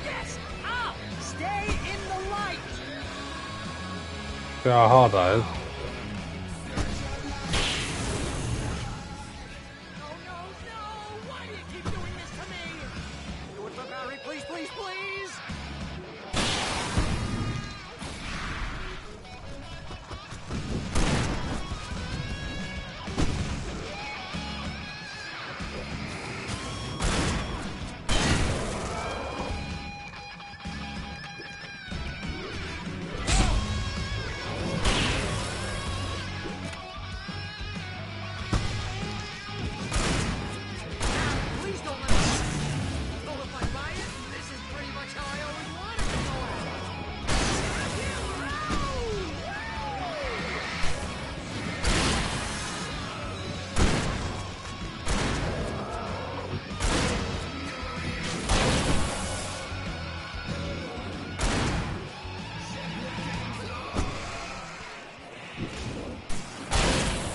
Yes! Up! Stay in the light! See how hard that is?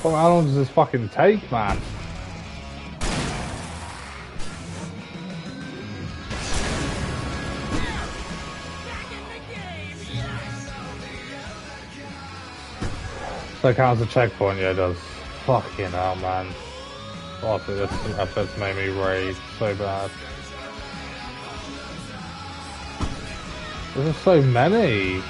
Well, how long does this fucking take, man? So it counts as a checkpoint, yeah it does. Fucking hell, man. Honestly, that's made me rage so bad. There's just so many.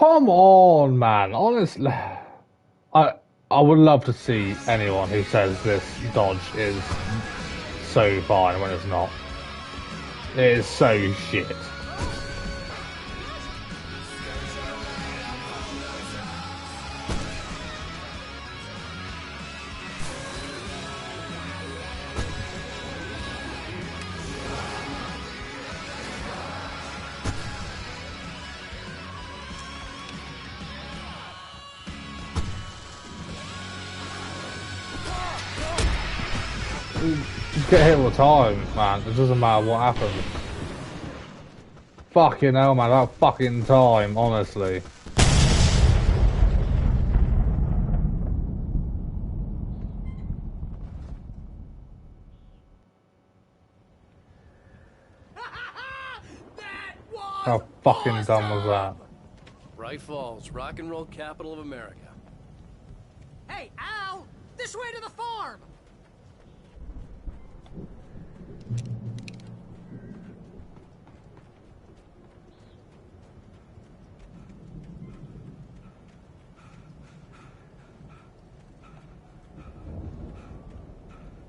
Come on, man. Honestly, I would love to see anyone who says this dodge is so fine when it's not. It is so shit. Just get hit all the time, man. It doesn't matter what happens. Fucking hell, man. That fucking time, honestly. How fucking dumb was that? Bright Falls, rock and roll capital of America. Hey, Al! This way to the farm!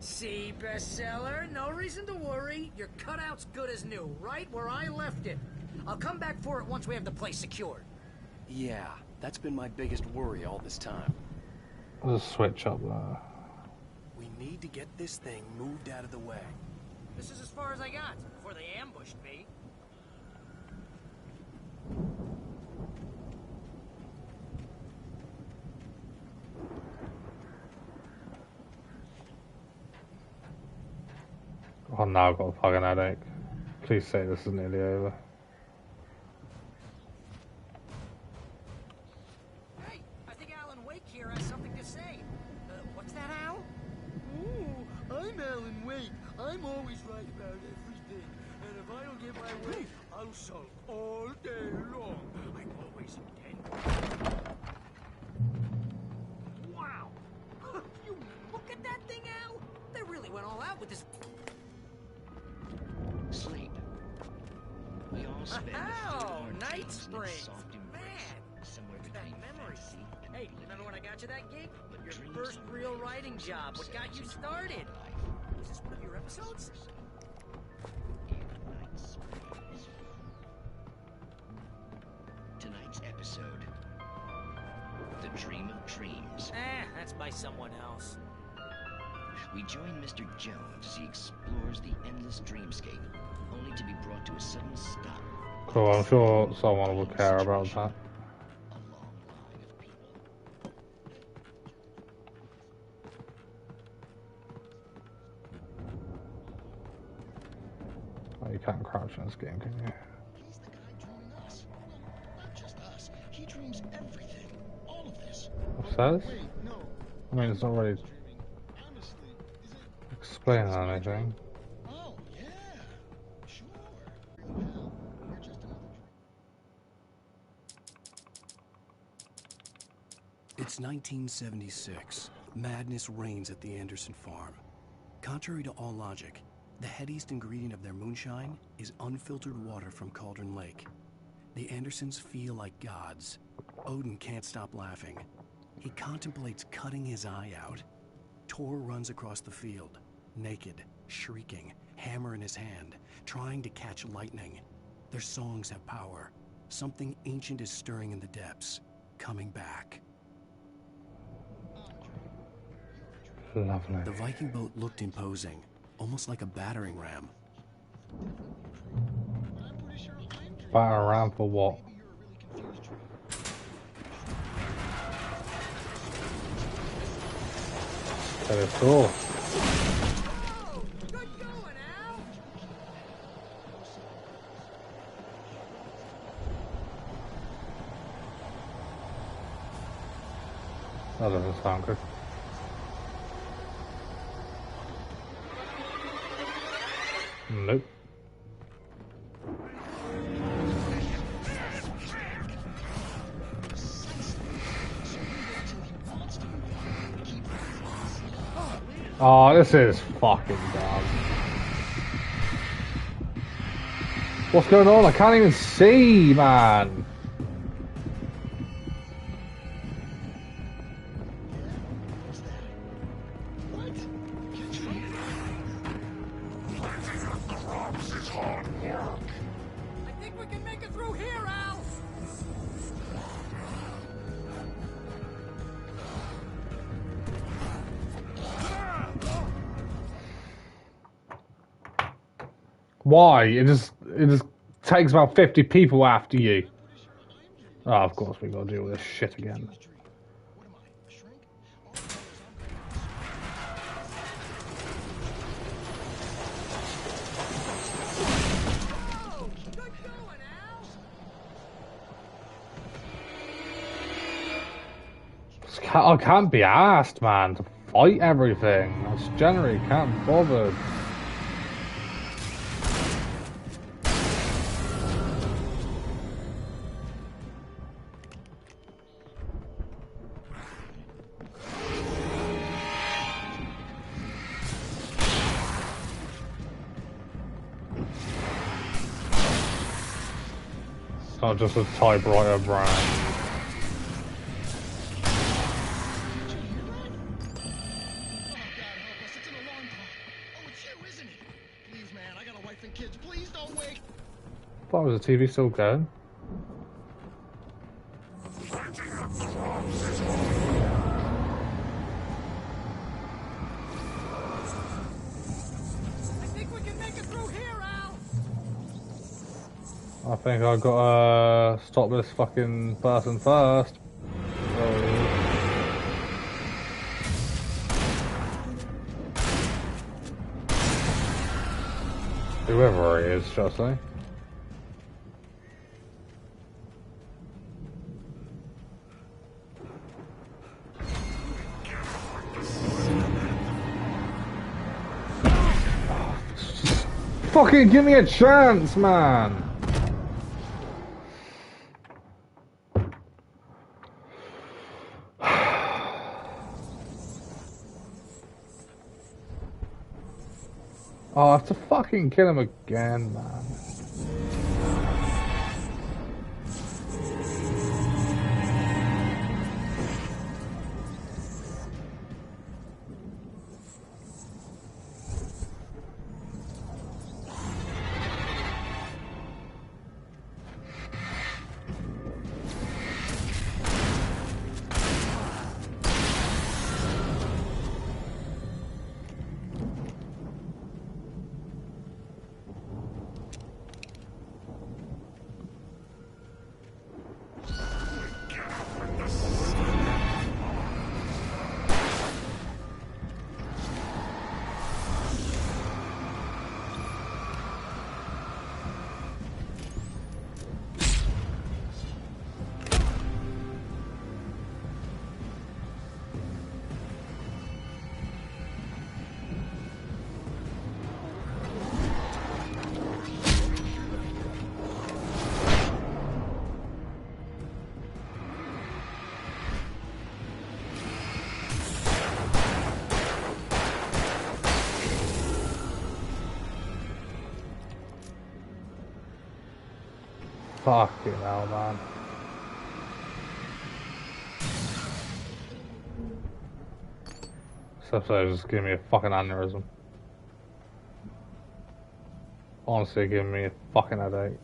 See, bestseller? No reason to worry. Your cutout's good as new, right where I left it. I'll come back for it once we have the place secured. Yeah, that's been my biggest worry all this time. There's a switch up there. We need to get this thing moved out of the way. This is as far as I got before they ambushed me. Oh no, I've got a fucking headache. Please say this is nearly over. Hey, I think Alan Wake here has something to say. What's that, Al? Ooh, I'm Alan Wake. I'm always right about everything. And if I don't get my way, I'll sulk all day long. I'm always intent. Wow! You look at that thing, Al! They really went all out with this. Sleep. We all spend Night Springs! Man! Somewhere That between memory. fantasy Hey, remember when I got you that gig? Your first real writing job. What got you started? Was this one of your episodes? Tonight's episode, The Dream of Dreams. That's by someone else. We join Mr. Jones as he explores the endless dreamscape, only to be brought to a sudden stop. Cool, I'm sure someone will care about that. Oh, you can't crouch in this game, can you? He's the guy dreaming us. Well, not just us. He dreams everything. All of this. Says? Wait, no. I mean, it's not really Honestly, is it? explaining anything. Oh, yeah. Sure. Well, we're just another It's 1976. Madness reigns at the Anderson farm. Contrary to all logic, the headiest ingredient of their moonshine is unfiltered water from Cauldron Lake. The Andersons feel like gods. Odin can't stop laughing. He contemplates cutting his eye out. Tor runs across the field, naked, shrieking, hammer in his hand, trying to catch lightning. Their songs have power. Something ancient is stirring in the depths, coming back. Lovely. The Viking boat looked imposing, almost like a battering ram. Batter around for what? That is cool. Good going, Al! That doesn't sound good. Nope. Oh, this is fucking dumb. What's going on? I can't even see, man. I think we can make it through here, Al! Why? It just takes about 50 people after you. Oh, of course we gotta deal with this shit again. I can't be asked, man, to fight everything. I just generally can't be bothered. It's not just a typewriter brand. Why was the TV still going? I think we can make it through here, Al! I think I gotta stop this fucking person first. Whoever it is, shall I say. Fucking give me a chance, man! Oh, I have to fucking kill him again, man. Fucking hell, man. This episode just giving me a fucking aneurysm. Honestly, giving me a fucking headache.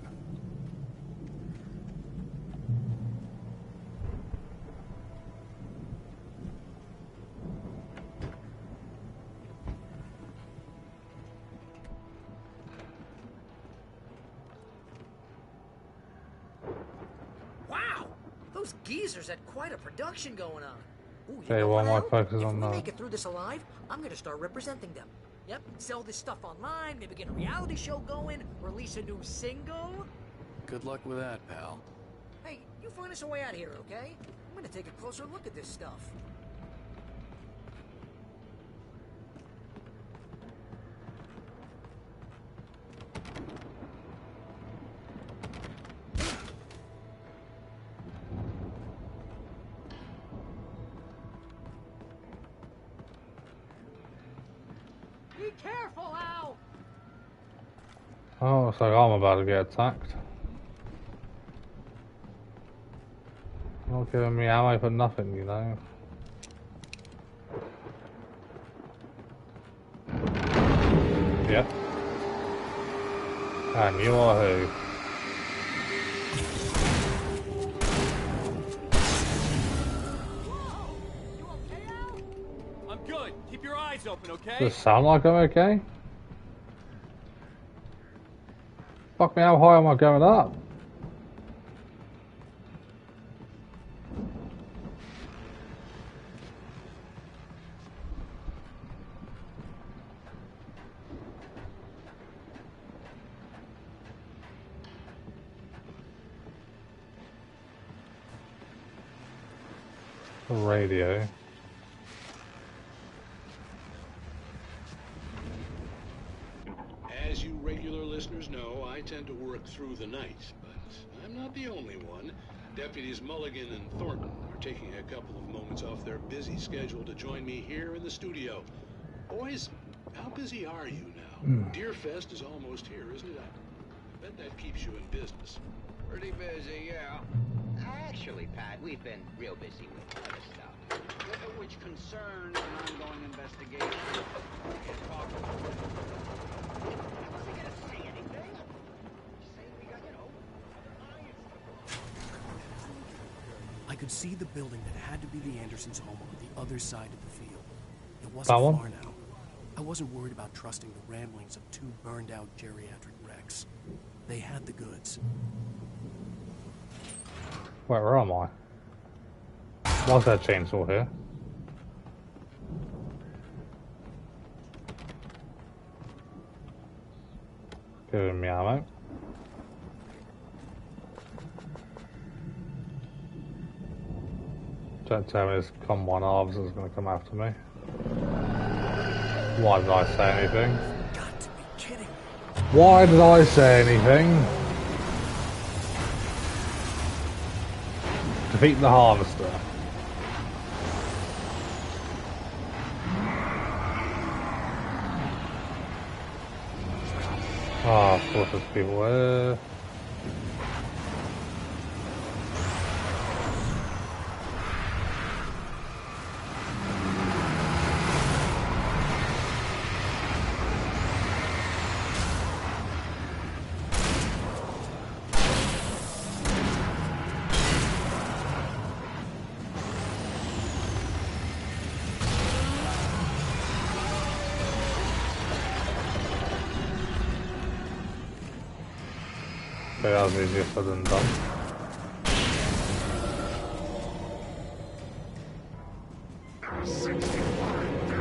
Those geezers had quite a production going on. Ooh, Okay, well, my focus is on if we that. make it through this alive, I'm gonna start representing them. Yep, sell this stuff online, maybe get a reality show going, release a new single. Good luck with that, pal. Hey, you find us a way out of here, okay? I'm gonna take a closer look at this stuff. Be careful, Al! Oh, looks like I'm about to get attacked. Not giving me ammo for nothing, you know. Yep. And you are who? I'm good. Keep your eyes open, okay? Does it sound like I'm okay? Fuck me, how high am I going up? The radio. As you regular listeners know, I tend to work through the night, but I'm not the only one. Deputies Mulligan and Thornton are taking a couple of moments off their busy schedule to join me here in the studio. Boys, how busy are you now? Deerfest is almost here, isn't it? I bet that keeps you in business. Pretty busy, yeah. Actually, Pat, we've been real busy with other stuff, which concerns an ongoing investigation. I wasn't gonna say anything. Just saying we got, I could see the building that had to be the Andersons' home on the other side of the field. It That wasn't one? far now. I wasn't worried about trusting the ramblings of two burned-out geriatric wrecks. They had the goods. Where am I? Why's that chainsaw here? Giving me ammo. Don't tell me this Combine Arms is going to come after me. Why did I say anything? Got to be kidding. Why did I say anything? Defeat the harvester. Ah, of course there's people there. Okay, that was easier said than done.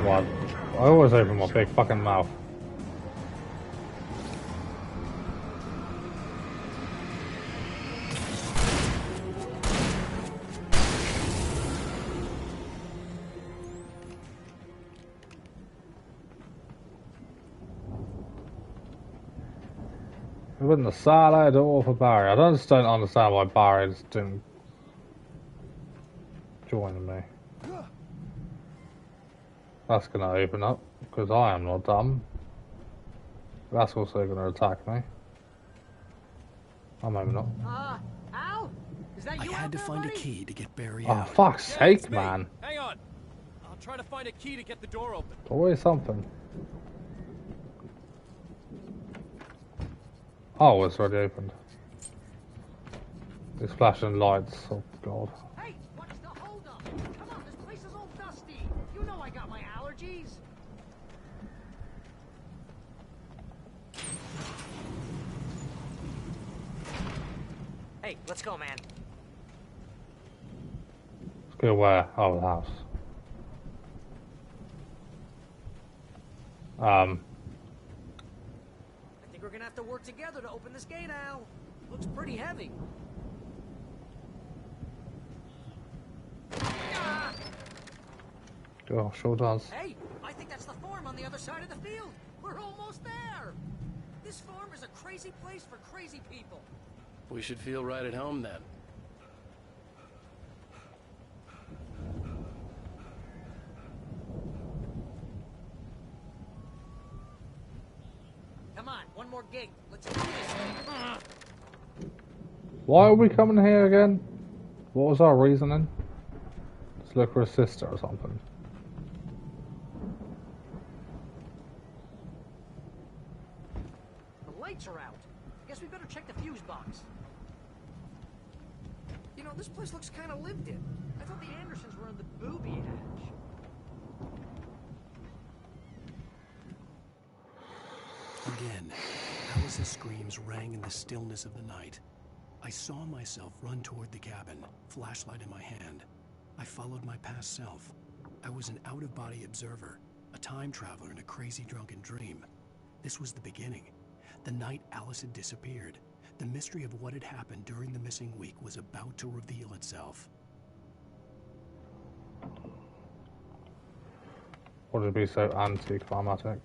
What? I always open my big fucking mouth. Open the side door for Barry. I just don't understand why Barry just didn't join me. That's gonna open up, because I am not dumb. That's also gonna attack me. I'm maybe not. Al? Is that you I had out to there, find buddy? a key to get Barry Oh, out. fuck's Yeah, sake, it's me. man. Hang on. I'll try to find a key to get the door open. Always something. Oh, it's already opened. These flashing lights, oh god. Hey, what's the holdup? Come on, this place is all dusty. You know I got my allergies. Hey, let's go, man. Let's go where? Oh, the house. I think we're gonna have to work together to open this gate, Al. Looks pretty heavy. Oh, sure does. Hey, I think that's the farm on the other side of the field. We're almost there. This farm is a crazy place for crazy people. We should feel right at home then. Come on, one more gate. Let's do this. Why are we coming here again? What was our reasoning? Let's look for a sister or something. The lights are out. Guess we better check the fuse box. You know, this place looks kind of lived in. I thought the Andersons were in the booby hatch. Again, Alice's screams rang in the stillness of the night. I saw myself run toward the cabin, flashlight in my hand. I followed my past self. I was an out-of-body observer, a time traveler in a crazy drunken dream. This was the beginning. The night Alice had disappeared. The mystery of what had happened during the missing week was about to reveal itself. Would it be so anticlimactic?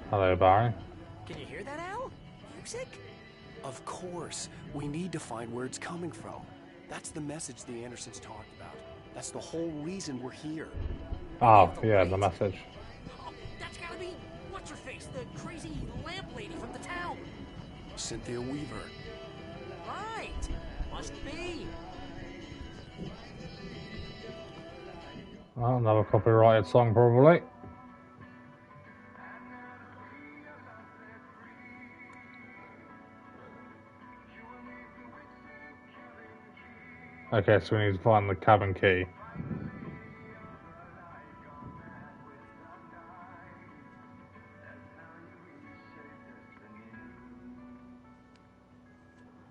Hello, Barry. Can you hear that, Al? Music? Of course. We need to find where it's coming from. That's the message the Andersons talked about. That's the whole reason we're here. Oh, yeah, the message. Oh, that's gotta be what's-her-face, the crazy lamp lady from the town. Cynthia Weaver. Right. Must be. Well, another copyrighted song, probably. Okay, so we need to find the cabin key.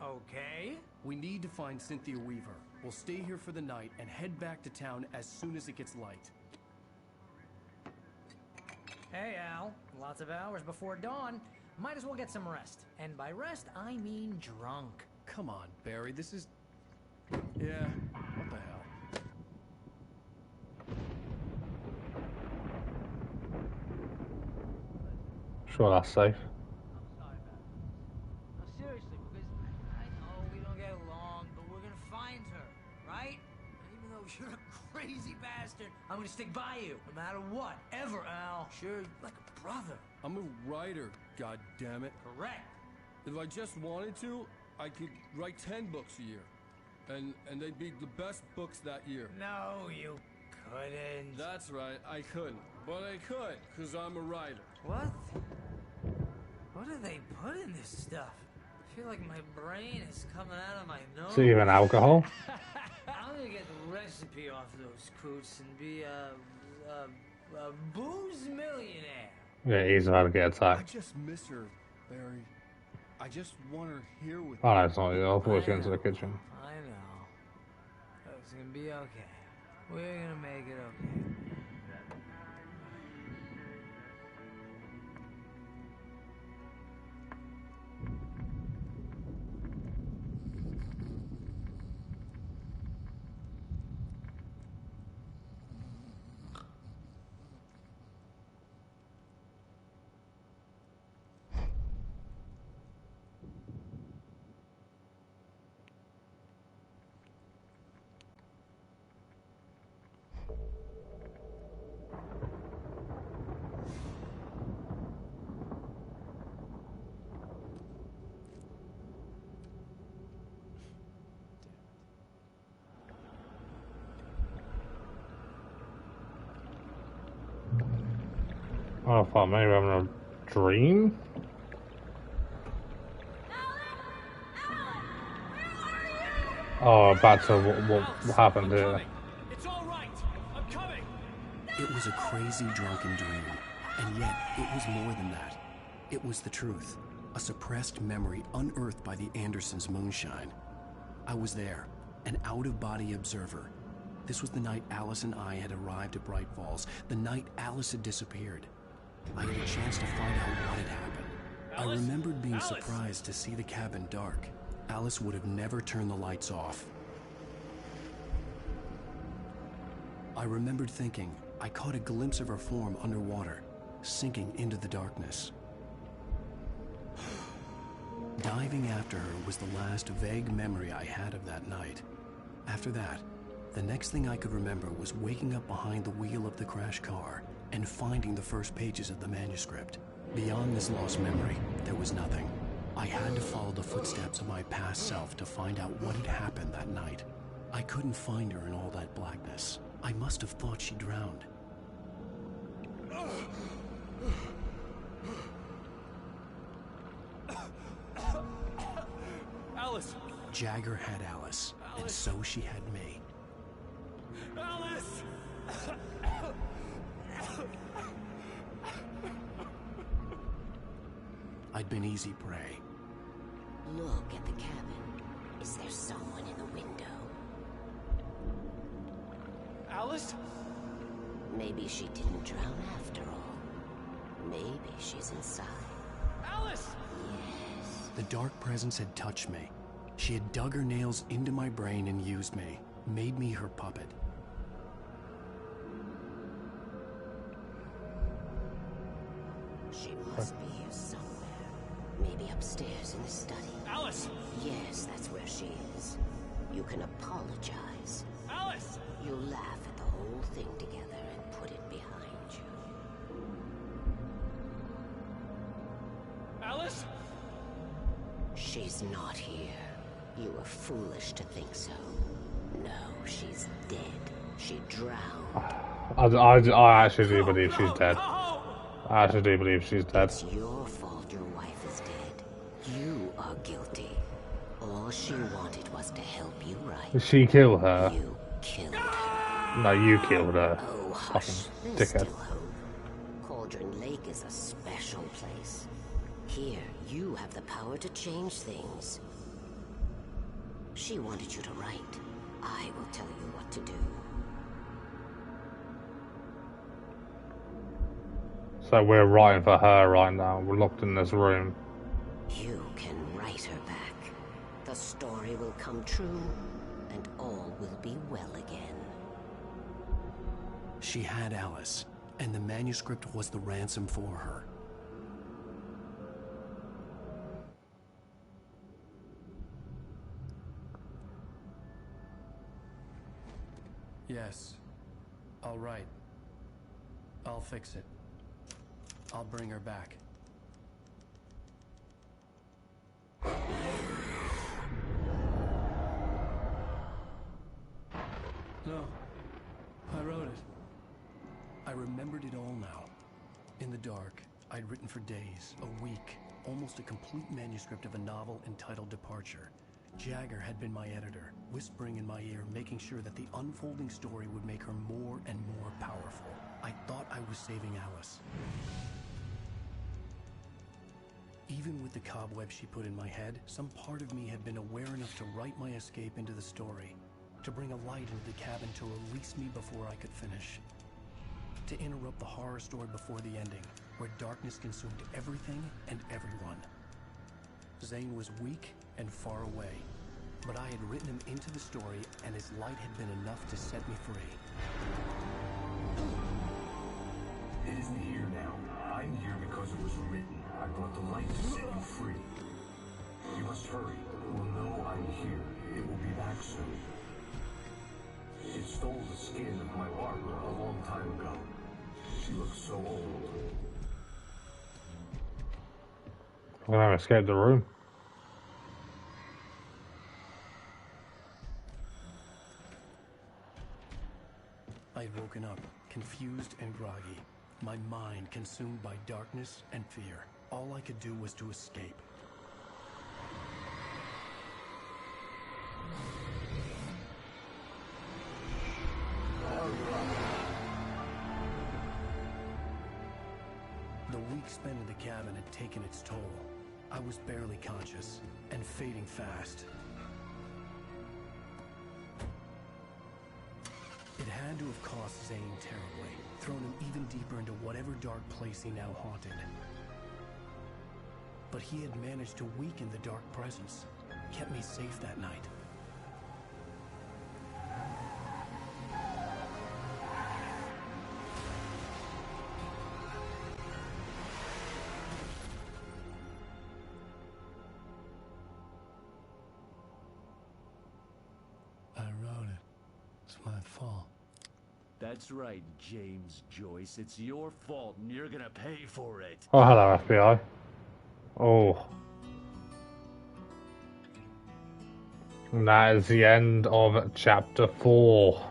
Okay. We need to find Cynthia Weaver. We'll stay here for the night and head back to town as soon as it gets light. Hey, Al. Lots of hours before dawn. Might as well get some rest. And by rest, I mean drunk. Come on, Barry, this is... Yeah, what the hell? Sure, that's safe. No, seriously, because I know we don't get along, but we're gonna find her, right? And even though you're a crazy bastard, I'm gonna stick by you, no matter what, ever, Al. Sure, like a brother. I'm a writer, goddammit. Correct. If I just wanted to, I could write 10 books a year. And they'd be the best books that year. No, you couldn't. That's right, I couldn't. But I could, because I'm a writer. What? What do they put in this stuff? I feel like my brain is coming out of my nose. So even alcohol? I'm gonna get the recipe off those coots and be a booze millionaire. Yeah, he's about to get I attacked. just miss her, Barry. I just want her here with Oh, no, it's not. I thought he was going to the kitchen. I know. It's gonna be okay. We're gonna make it okay. Oh, fuck, maybe I'm having a dream? Oh, back to what happened here. It's all right. I'm coming. It was a crazy drunken dream, and yet it was more than that. It was the truth, a suppressed memory unearthed by the Andersons' moonshine. I was there, an out-of-body observer. This was the night Alice and I had arrived at Bright Falls, the night Alice had disappeared. I had a chance to find out what had happened. I remembered being surprised to see the cabin dark. Alice would have never turned the lights off. I remembered thinking I caught a glimpse of her form underwater, sinking into the darkness. Diving after her was the last vague memory I had of that night. After that, the next thing I could remember was waking up behind the wheel of the crashed car and finding the first pages of the manuscript. Beyond this lost memory, there was nothing. I had to follow the footsteps of my past self to find out what had happened that night. I couldn't find her in all that blackness. I must have thought she drowned. Alice! Jagger had Alice, and so she had me. Alice! I'd been easy prey. Look at the cabin. Is there someone in the window? Alice? Maybe she didn't drown after all. Maybe she's inside. Alice! Yes. The dark presence had touched me. She had dug her nails into my brain and used me, made me her puppet. She must be here somewhere. Maybe upstairs in the study. Alice! Yes, that's where she is. You can apologize. Alice! You'll laugh at the whole thing together and put it behind you. Alice? She's not here. You were foolish to think so. No, she's dead. She drowned. I actually do believe she's dead. I actually do believe she's dead. It's your fault your wife is dead. You are guilty. All she wanted was to help you right. Did she kill her? You killed her. No, you killed her. Oh, Fucking hush. There's dickhead. still hope. Cauldron Lake is a special place. Here, you have the power to change things. She wanted you to write. I will tell you what to do. So we're writing for her right now. We're locked in this room. You can write her back. The story will come true, and all will be well again. She had Alice, and the manuscript was the ransom for her. Yes. All right. I'll fix it. I'll bring her back. No. I wrote it. I remembered it all now. In the dark, I'd written for days, a week, almost a complete manuscript of a novel entitled Departure. Jagger had been my editor, whispering in my ear, making sure that the unfolding story would make her more and more powerful. I thought I was saving Alice. Even with the cobweb she put in my head, some part of me had been aware enough to write my escape into the story, to bring a light into the cabin to release me before I could finish. To interrupt the horror story before the ending, where darkness consumed everything and everyone. Zane was weak and far away, but I had written him into the story, and his light had been enough to set me free. It isn't here now. I'm here because it was written. I brought the light to set you free. You must hurry. It will know I'm here. It will be back soon. It stole the skin of my Barbara a long time ago. She looks so old. I'm gonna escape the room. I had woken up, confused and groggy, my mind consumed by darkness and fear. All I could do was to escape. The week spent in the cabin had taken its toll. I was barely conscious, and fading fast. It had to have cost Zane terribly, thrown him even deeper into whatever dark place he now haunted. But he had managed to weaken the dark presence, kept me safe that night. I wrote it. It's my fault. That's right, James Joyce. It's your fault, and you're gonna pay for it. Oh, hello, FBI. Oh. And that is the end of chapter 4.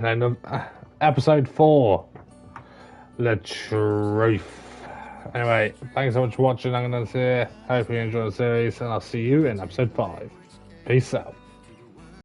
End of episode 4. The Truth. Anyway, thanks so much for watching. I'm going to say, hope you enjoy the series, and I'll see you in episode 5. Peace out.